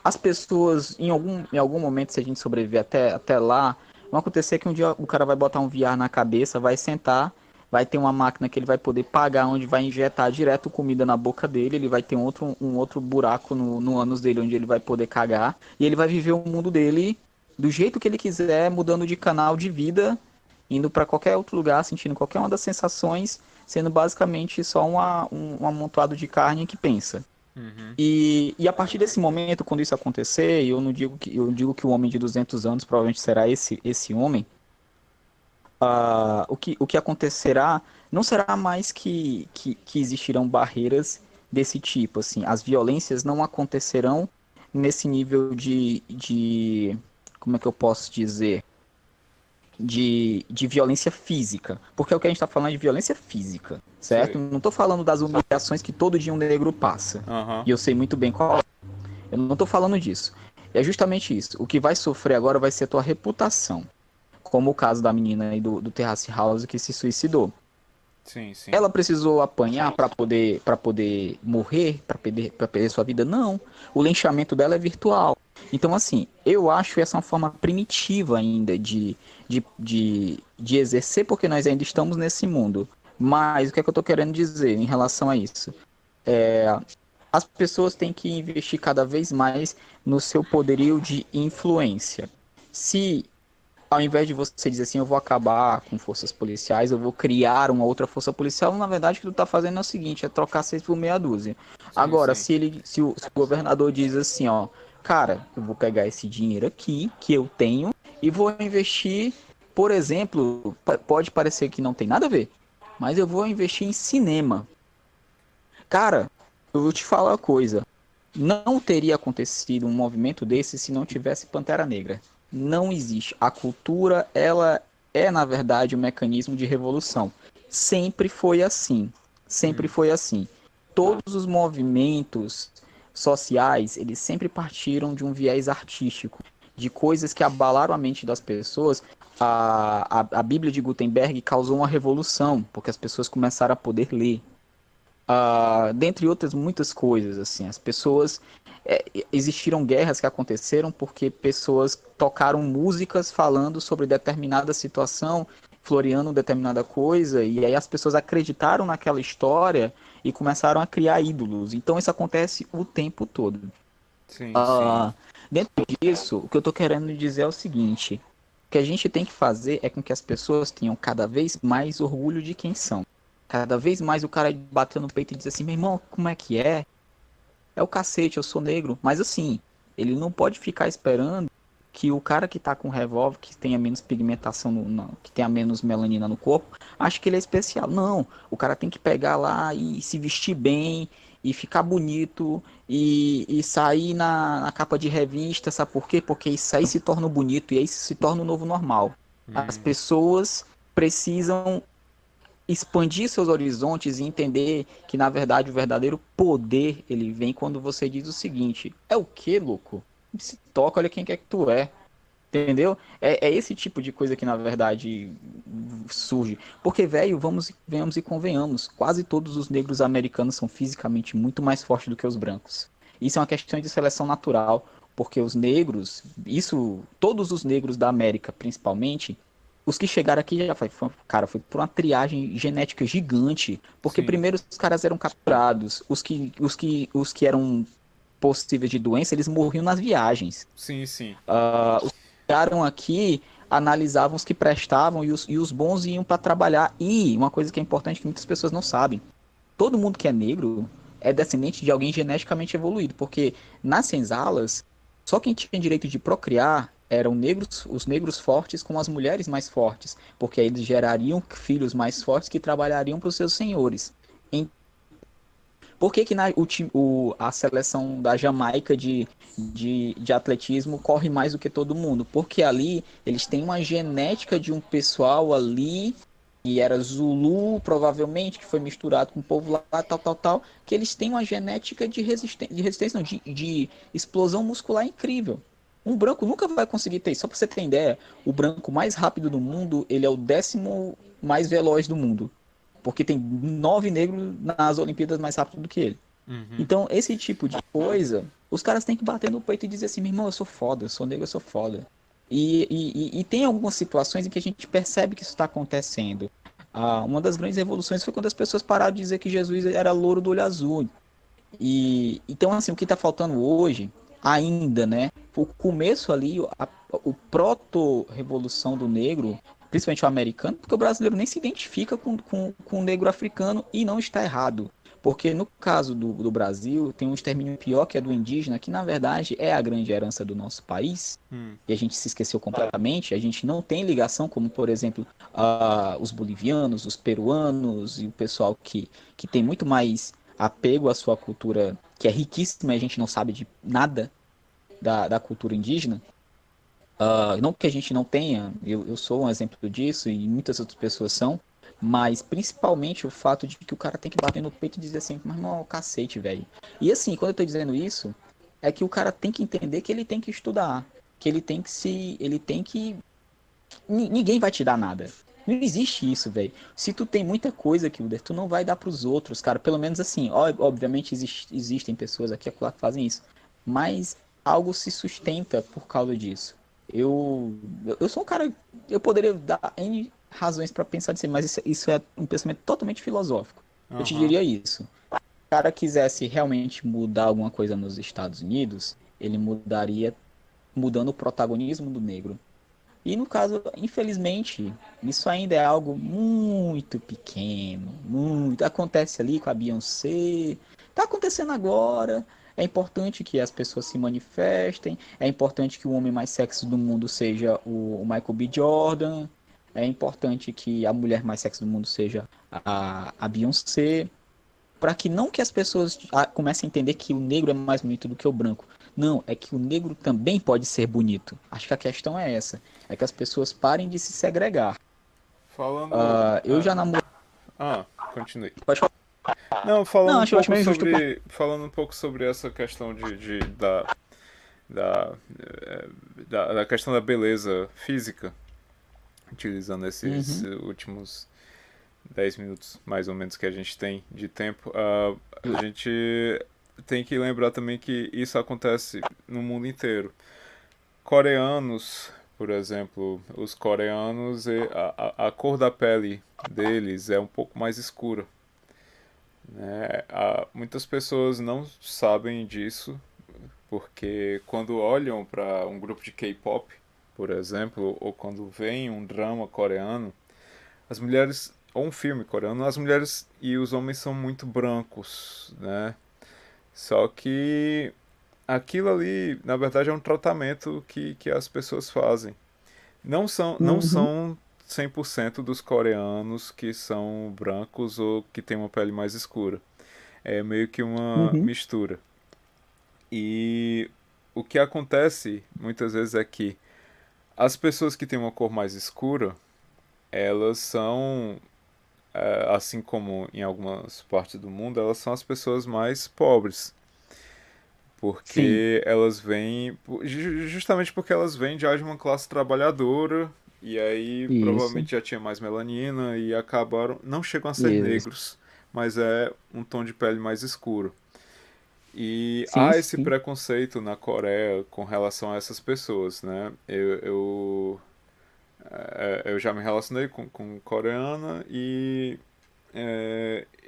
as pessoas, em algum momento, se a gente sobreviver até lá, vai acontecer que um dia o cara vai botar um VR na cabeça, vai sentar, vai ter uma máquina que ele vai poder pagar, onde vai injetar direto comida na boca dele, ele vai ter um outro buraco no ânus dele, onde ele vai poder cagar, e ele vai viver o mundo dele do jeito que ele quiser, mudando de canal de vida, indo para qualquer outro lugar, sentindo qualquer uma das sensações, sendo basicamente só um amontoado de carne que pensa. Uhum. E a partir desse momento, quando isso acontecer, eu digo que o homem de 200 anos provavelmente será esse homem, o que acontecerá não será mais que existirão barreiras desse tipo, assim, as violências não acontecerão nesse nível como é que eu posso dizer? De violência física. Porque o que a gente está falando é de violência física, certo? Sei. Não estou falando das humilhações que todo dia um negro passa. Aham. E eu sei muito bem qual. Eu não estou falando disso. É justamente isso. O que vai sofrer agora vai ser a tua reputação. Como o caso da menina aí do Terrace House que se suicidou. Sim, sim. Ela precisou apanhar para poder morrer, para perder sua vida? Não. O linchamento dela é virtual. Então, assim, eu acho essa uma forma primitiva ainda de exercer, porque nós ainda estamos nesse mundo. Mas o que é que eu estou querendo dizer em relação a isso? As pessoas têm que investir cada vez mais no seu poderio de influência. Se ao invés de você dizer assim, eu vou acabar com forças policiais, eu vou criar uma outra força policial, na verdade o que tu tá fazendo é o seguinte, é trocar 6 por meia dúzia. Sim, Agora, sim. se o governador diz assim, ó, cara, eu vou pegar esse dinheiro aqui, que eu tenho, e vou investir, por exemplo, pode parecer que não tem nada a ver, mas eu vou investir em cinema. Cara, eu vou te falar uma coisa. Não teria acontecido um movimento desse se não tivesse Pantera Negra. Não existe. A cultura, ela é, na verdade, um mecanismo de revolução. Sempre foi assim. Sempre Hum. foi assim. Todos os movimentos sociais, eles sempre partiram de um viés artístico, de coisas que abalaram a mente das pessoas. A Bíblia de Gutenberg causou uma revolução, porque as pessoas começaram a poder ler. Dentre outras muitas coisas, assim, as pessoas existiram guerras que aconteceram porque pessoas tocaram músicas falando sobre determinada situação, floreando determinada coisa, e aí as pessoas acreditaram naquela história e começaram a criar ídolos. Então isso acontece o tempo todo. Sim, sim. Ah, Dentro disso, o que eu tô querendo dizer é o seguinte: o que a gente tem que fazer é com que as pessoas tenham cada vez mais orgulho de quem são. Cada vez mais o cara bateu no peito e diz assim, meu irmão, como é que é? É o cacete, eu sou negro. Mas assim, ele não pode ficar esperando que o cara que tá com revólver, que tenha menos pigmentação, que tenha menos melanina no corpo, ache que ele é especial. Não, o cara tem que pegar lá e se vestir bem, e ficar bonito, e sair na capa de revista, sabe por quê? Porque isso aí se torna bonito, e aí se torna o novo normal. As Hum. pessoas precisam expandir seus horizontes e entender que, na verdade, o verdadeiro poder, ele vem quando você diz o seguinte, é o que, louco? Se toca, olha quem quer que tu é. Entendeu? É esse tipo de coisa que, na verdade, surge. Porque, velho, venhamos e convenhamos, quase todos os negros americanos são fisicamente muito mais fortes do que os brancos. Isso é uma questão de seleção natural, porque os negros, todos os negros da América, principalmente, os que chegaram aqui cara, foi por uma triagem genética gigante, porque Sim. primeiro os caras eram capturados, os que eram possíveis de doença, eles morriam nas viagens. Sim, sim. Chegaram aqui, analisavam os que prestavam e os bons iam para trabalhar. E uma coisa que é importante que muitas pessoas não sabem, todo mundo que é negro é descendente de alguém geneticamente evoluído, porque nas senzalas, só quem tinha direito de procriar eram negros, os negros fortes com as mulheres mais fortes, porque aí eles gerariam filhos mais fortes que trabalhariam para os seus senhores. Por que, que a seleção da Jamaica de atletismo corre mais do que todo mundo? Porque ali eles têm uma genética de um pessoal ali, que era Zulu, provavelmente, que foi misturado com o povo lá, tal, tal, tal, que eles têm uma genética de resistência, não, de explosão muscular incrível. Um branco nunca vai conseguir ter isso. Só para você ter ideia, o branco mais rápido do mundo, ele é o 10º mais veloz do mundo. Porque tem 9 negros nas Olimpíadas mais rápido do que ele. Uhum. Então, esse tipo de coisa, os caras têm que bater no peito e dizer assim, meu irmão, eu sou foda, eu sou negro, eu sou foda. E tem algumas situações em que a gente percebe que isso está acontecendo. Uma das grandes revoluções foi quando as pessoas pararam de dizer que Jesus era louro do olho azul. Então, assim, o que está faltando hoje, ainda, né? O começo ali, o proto-revolução do negro, principalmente o americano, porque o brasileiro nem se identifica com o negro africano e não está errado. Porque no caso do Brasil, tem um extermínio pior que é do indígena, que na verdade é a grande herança do nosso país, Hum. e a gente se esqueceu completamente. A gente não tem ligação, como por exemplo, os bolivianos, os peruanos e o pessoal que tem muito mais apego à sua cultura, que é riquíssima e a gente não sabe de nada da cultura indígena. Não que a gente não tenha, eu sou um exemplo disso e muitas outras pessoas são, mas principalmente o fato de que o cara tem que bater no peito e dizer assim, mas não, cacete, velho. E assim, quando eu tô dizendo isso, é que o cara tem que entender que ele tem que estudar, que ele tem que ninguém vai te dar nada. Não existe isso, velho. Se tu tem muita coisa, Kilder, tu não vai dar pros outros, cara. Pelo menos assim, obviamente existem pessoas aqui que fazem isso. Mas algo se sustenta por causa disso. Eu sou um cara. Eu poderia dar N razões pra pensar assim, mas isso é um pensamento totalmente filosófico. Eu te Aham. diria isso. Se o cara quisesse realmente mudar alguma coisa nos Estados Unidos, ele mudaria mudando o protagonismo do negro. E no caso, infelizmente, isso ainda é algo muito pequeno, muito. Acontece ali com a Beyoncé, tá acontecendo agora. É importante que as pessoas se manifestem, é importante que o homem mais sexy do mundo seja o Michael B. Jordan, é importante que a mulher mais sexy do mundo seja a Beyoncé, para que não que as pessoas comecem a entender que o negro é mais bonito do que o branco. Não, é que o negro também pode ser bonito. Acho que a questão é essa. É que as pessoas parem de se segregar. Falando. Eu já namorei. Continue. Pode falar. Não, Não, acho meio injusto. falando um pouco sobre essa questão da, da questão da beleza física, utilizando esses Uhum. últimos 10 minutos mais ou menos que a gente tem de tempo, a gente tem que lembrar também que isso acontece no mundo inteiro. Coreanos, por exemplo, os coreanos, a cor da pele deles é um pouco mais escura, né? Muitas pessoas não sabem disso porque quando olham para um grupo de K-pop, por exemplo, ou quando veem um drama coreano, as mulheres ou um filme coreano, as mulheres e os homens são muito brancos, né? Só que aquilo ali, na verdade, é um tratamento que as pessoas fazem. Não Uhum. são 100% dos coreanos que são brancos ou que têm uma pele mais escura. É meio que uma Uhum. mistura. E o que acontece muitas vezes é que as pessoas que têm uma cor mais escura, elas são, assim como em algumas partes do mundo, elas são as pessoas mais pobres. Sim, Porque elas vêm. Justamente porque elas vêm já de uma classe trabalhadora. E aí isso, provavelmente já tinha mais melanina e acabaram. Não chegam a ser isso. negros, mas é um tom de pele mais escuro. E Sim, há esse sim. preconceito na Coreia com relação a essas pessoas, né? Eu já me relacionei com coreana e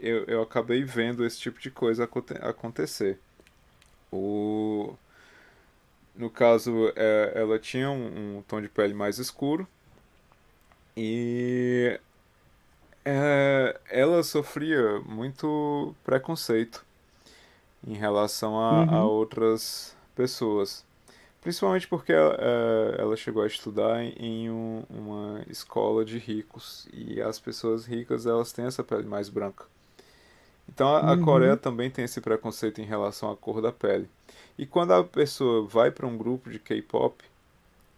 eu acabei vendo esse tipo de coisa acontecer. O, no caso, ela tinha um tom de pele mais escuro E ela sofria muito preconceito em relação a Uhum. outras pessoas. Principalmente porque ela chegou a estudar uma escola de ricos e as pessoas ricas elas têm essa pele mais branca. Então a Coreia Uhum. também tem esse preconceito em relação à cor da pele. E quando a pessoa vai para um grupo de K-pop,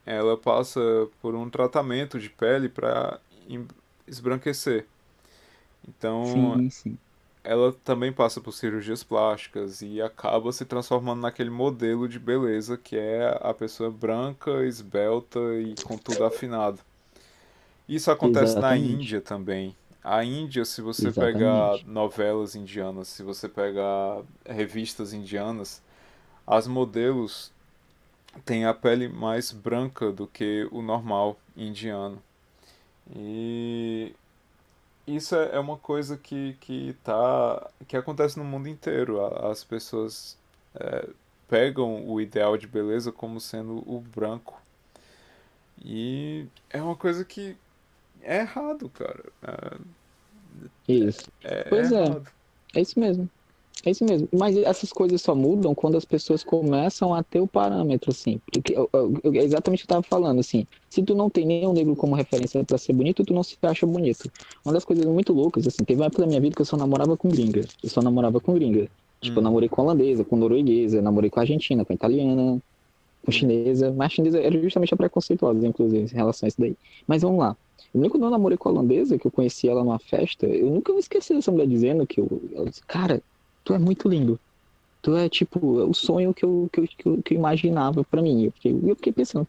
ela passa por um tratamento de pele para esbranquecer. Então Sim, sim. ela também passa por cirurgias plásticas e acaba se transformando naquele modelo de beleza que é a pessoa branca, esbelta e com tudo afinado. Isso acontece na Exatamente. Índia também. A Índia, se você pegar Exatamente. novelas indianas, se você pegar revistas indianas, as modelos têm a pele mais branca do que o normal indiano. E isso é uma coisa que acontece no mundo inteiro. As pessoas pegam o ideal de beleza como sendo o branco. E é uma coisa que é errado, cara. Isso. É Pois é, errado. é isso mesmo. É isso mesmo. Mas essas coisas só mudam quando as pessoas começam a ter o parâmetro, assim. Porque é exatamente o que eu estava falando, assim. Se tu não tem nenhum negro como referência para ser bonito, tu não se acha bonito. Uma das coisas muito loucas, assim, teve uma época da minha vida que eu só namorava com gringa. Eu só namorava com gringa. Tipo, eu Hum, namorei com holandesa, com norueguesa, namorei com argentina, com italiana, com hum, chinesa. Mas a chinesa era justamente a preconceituosa, inclusive, em relação a isso daí. Mas vamos lá. Eu lembro quando eu namorei com a holandesa, que eu conheci ela numa festa, eu nunca me esqueci dessa mulher dizendo ela disse, cara, tu é muito lindo. Tu é tipo o sonho que eu imaginava pra mim. Eu fiquei pensando.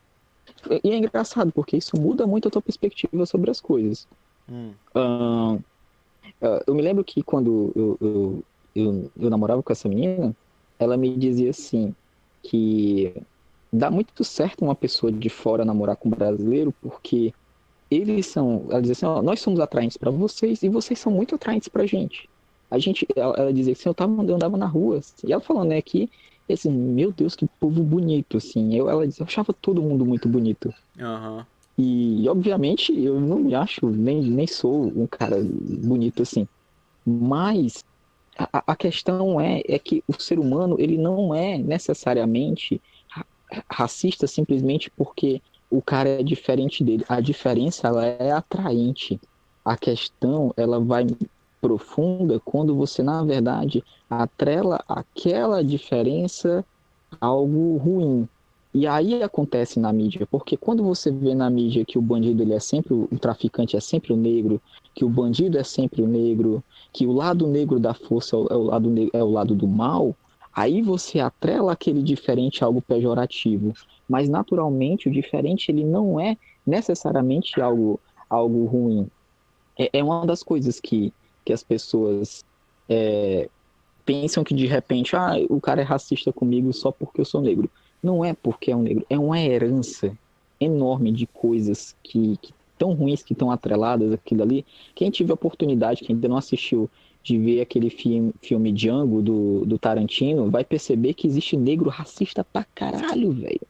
E é engraçado, porque isso muda muito a tua perspectiva sobre as coisas. hum, Ah, eu me lembro que quando eu namorava com essa menina, ela me dizia assim, que dá muito certo uma pessoa de fora namorar com um brasileiro, porque ela dizia assim, ó, nós somos atraentes para vocês e vocês são muito atraentes pra gente. Ela dizia assim, eu andava na rua, assim, e ela falando, né, que, assim, meu Deus, que povo bonito, assim, ela dizia, eu achava todo mundo muito bonito. aham, Obviamente, eu não me acho, nem sou um cara bonito, assim, mas a questão é que o ser humano, ele não é necessariamente racista simplesmente porque o cara é diferente dele. A diferença, ela é atraente. A questão, ela vai profunda quando você, na verdade, atrela aquela diferença a algo ruim. E aí acontece na mídia, porque quando você vê na mídia que o bandido ele é sempre o traficante é sempre o negro, que o bandido é sempre o negro, que o lado negro da força é o lado do mal, aí você atrela aquele diferente a algo pejorativo. Mas naturalmente o diferente ele não é necessariamente algo ruim. É uma das coisas que as pessoas pensam que de repente, o cara é racista comigo só porque eu sou negro. Não é porque é um negro, é uma herança enorme de coisas que tão ruins que estão atreladas aquilo ali. Quem tiver oportunidade, quem ainda não assistiu de ver aquele filme Django do Tarantino, vai perceber que existe negro racista pra caralho, velho.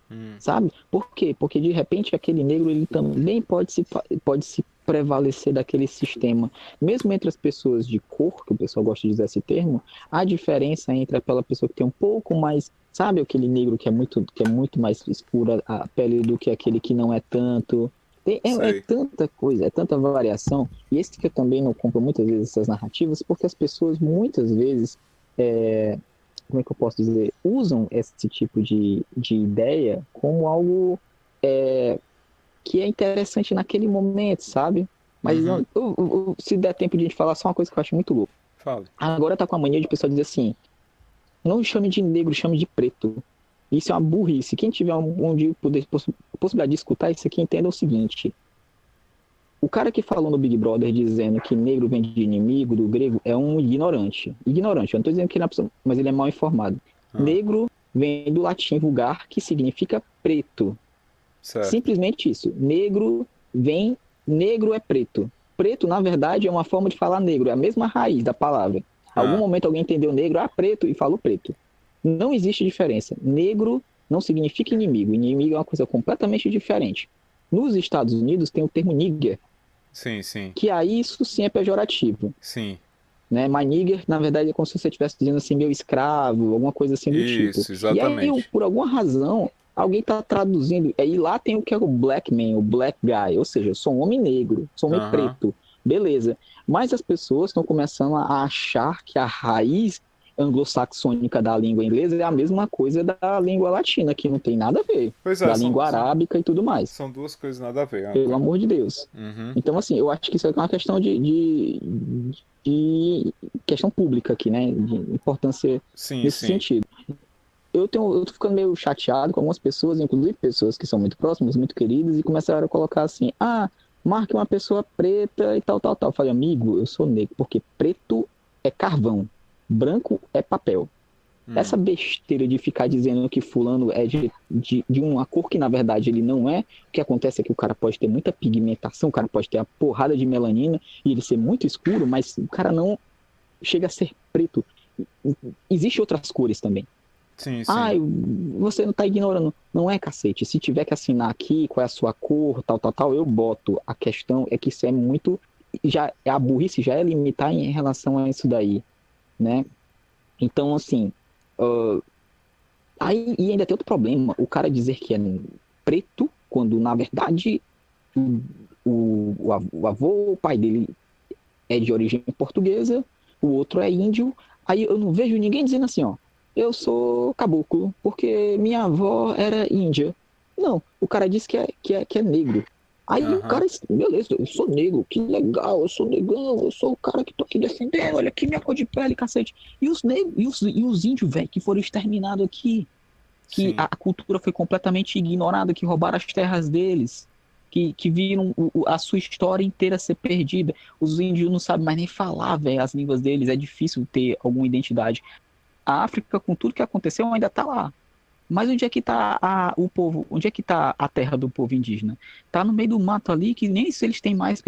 hum, Sabe? Por quê? Porque de repente aquele negro ele também pode se prevalecer daquele sistema. Mesmo entre as pessoas de cor, que o pessoal gosta de usar esse termo, a diferença entre aquela pessoa que tem um pouco mais, sabe, aquele negro que é muito mais escura a pele do que aquele que não é tanto. É sei. tanta coisa, é tanta variação. E esse que eu também não compro muitas vezes essas narrativas, porque as pessoas muitas vezes como é que eu posso dizer, usam esse tipo de ideia como algo que é interessante naquele momento, sabe? Mas Uhum, se der tempo de a gente falar só uma coisa que eu acho muito louco. fale. Agora tá com a mania de pessoal dizer assim, não chame de negro, chame de preto. Isso é uma burrice. Quem tiver um dia possibilidade de escutar isso aqui, entenda o seguinte. O cara que falou no Big Brother dizendo que negro vem de inimigo do grego é um ignorante. Ignorante, eu não estou dizendo que ele é uma pessoa, mas ele é mal informado. Ah, Negro vem do latim vulgar, que significa preto. certo. Simplesmente isso. Negro é preto. Preto, na verdade, é uma forma de falar negro, é a mesma raiz da palavra. Algum Ah, momento alguém entendeu negro, preto, e falou preto. Não existe diferença. Negro não significa inimigo. Inimigo é uma coisa completamente diferente. Nos Estados Unidos tem o termo nigger, Sim, sim. que aí isso sim é pejorativo, Sim. né? Mas nigger, na verdade, é como se você estivesse dizendo assim, meu escravo, alguma coisa assim do tipo. Isso, E aí, exatamente. por alguma razão, alguém tá traduzindo, aí lá tem o que é o black man, o black guy, ou seja, eu sou um homem negro, sou um homem Aham. preto, beleza. Mas as pessoas estão começando a achar que a raiz anglo-saxônica da língua inglesa é a mesma coisa da língua latina, que não tem nada a ver, Pois é, da língua arábica e tudo mais, são duas coisas nada a ver, uma pelo coisa. amor de Deus. Uhum. Então, assim, eu acho que isso é uma questão de questão pública aqui, né? De importância Sim, nesse sim. sentido. Eu tô ficando meio chateado com algumas pessoas, inclusive pessoas que são muito próximas, muito queridas, e começaram a colocar assim: ah, marque uma pessoa preta e tal, tal, tal. Eu falei, amigo, eu sou negro, porque preto é carvão, branco é papel. Essa Hum. besteira de ficar dizendo que fulano é de uma cor que na verdade ele não é, o que acontece é que o cara pode ter muita pigmentação, o cara pode ter a porrada de melanina e ele ser muito escuro, mas o cara não chega a ser preto. Existem outras cores também. Sim, Ah, sim. você não tá ignorando. Não é, cacete. Se tiver que assinar aqui qual é a sua cor, tal, tal, tal, eu boto. A questão é que isso é muito. Já, a burrice já é limitar em relação a isso daí, né? Então, assim. Uh, aí, e ainda tem outro problema. O cara dizer que é preto, quando na verdade o avô, o pai dele é de origem portuguesa, o outro é índio. Aí eu não vejo ninguém dizendo assim, ó, eu sou caboclo, porque minha avó era índia. Não, o cara diz que é negro. Aí o Aham. cara, beleza, eu sou negro, que legal, eu sou negão, eu sou o cara que tô aqui defendendo, olha aqui minha cor de pele, cacete. E os negros, e os índios, velho, que foram exterminados aqui, que Sim. a cultura foi completamente ignorada, que roubaram as terras deles, que viram a sua história inteira ser perdida. Os índios não sabem mais nem falar, velho, as línguas deles, é difícil ter alguma identidade. A África, com tudo que aconteceu, ainda está lá. Mas onde é que está o povo? Onde é que está a terra do povo indígena? Tá no meio do mato ali, que nem isso eles têm mais.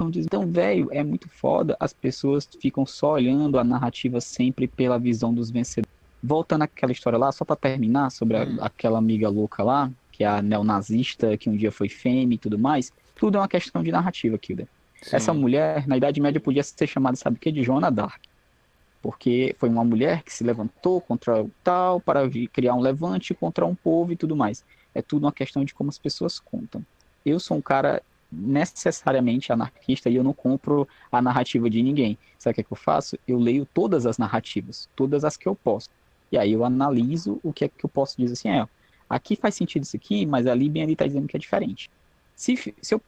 Então, velho, é muito foda. As pessoas ficam só olhando a narrativa sempre pela visão dos vencedores. Voltando àquela história lá, só para terminar, sobre Hum. aquela amiga louca lá, que é a neonazista, que um dia foi fêmea e tudo mais. Tudo é uma questão de narrativa, Kilder. Essa Sim. mulher, na Idade Média, podia ser chamada, sabe o quê? De Joana d'Arc. Porque foi uma mulher que se levantou contra o tal, para criar um levante contra um povo e tudo mais. É tudo uma questão de como as pessoas contam. Eu sou um cara necessariamente anarquista e eu não compro a narrativa de ninguém. Sabe o que é que eu faço? Eu leio todas as narrativas, todas as que eu posso. E aí eu analiso o que é que eu posso dizer assim, aqui faz sentido isso aqui, mas ali bem ali está dizendo que é diferente. Se eu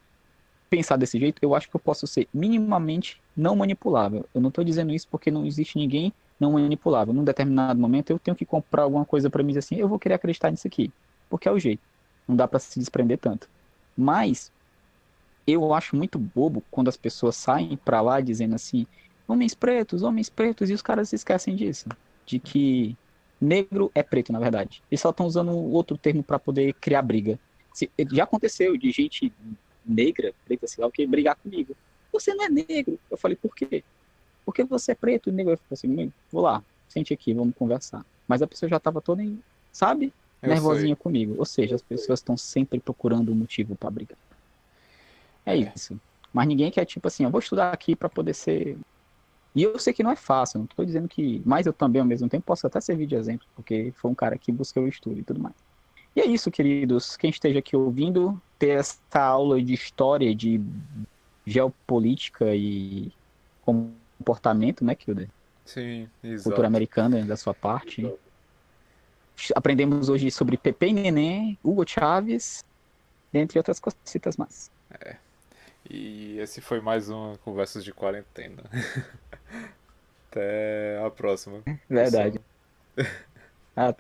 pensar desse jeito, eu acho que eu posso ser minimamente não manipulável. Eu não estou dizendo isso porque não existe ninguém não manipulável. Num determinado momento, eu tenho que comprar alguma coisa para mim dizer assim, eu vou querer acreditar nisso aqui, porque é o jeito. Não dá para se desprender tanto. Mas eu acho muito bobo quando as pessoas saem para lá dizendo assim, homens pretos, e os caras se esquecem disso, de que negro é preto, na verdade. Eles só estão usando outro termo para poder criar briga. Já aconteceu de gente negra, preta, sei lá o que, brigar comigo. Você não é negro. Eu falei, por quê? Porque você é preto e negro. Eu falei assim, vou lá, sente aqui, vamos conversar. Mas a pessoa já estava toda, sabe, Eu sei. nervosinha comigo. Ou seja, as pessoas estão sempre procurando um motivo para brigar. É É. isso. Mas ninguém quer, tipo assim, eu vou estudar aqui para poder ser. E eu sei que não é fácil, não estou dizendo que. Mas eu também, ao mesmo tempo, posso até servir de exemplo, porque foi um cara que buscou o estudo e tudo mais. E é isso, queridos. Quem esteja aqui ouvindo, ter essa aula de história, de geopolítica e comportamento, né, Kilder? Sim, Cultura exato. americana da sua parte. Aprendemos hoje sobre Pepe e Neném, Hugo Chávez, dentre outras cositas mais. E esse foi mais um Conversas de Quarentena. Até a próxima, Verdade. pessoal. Ah,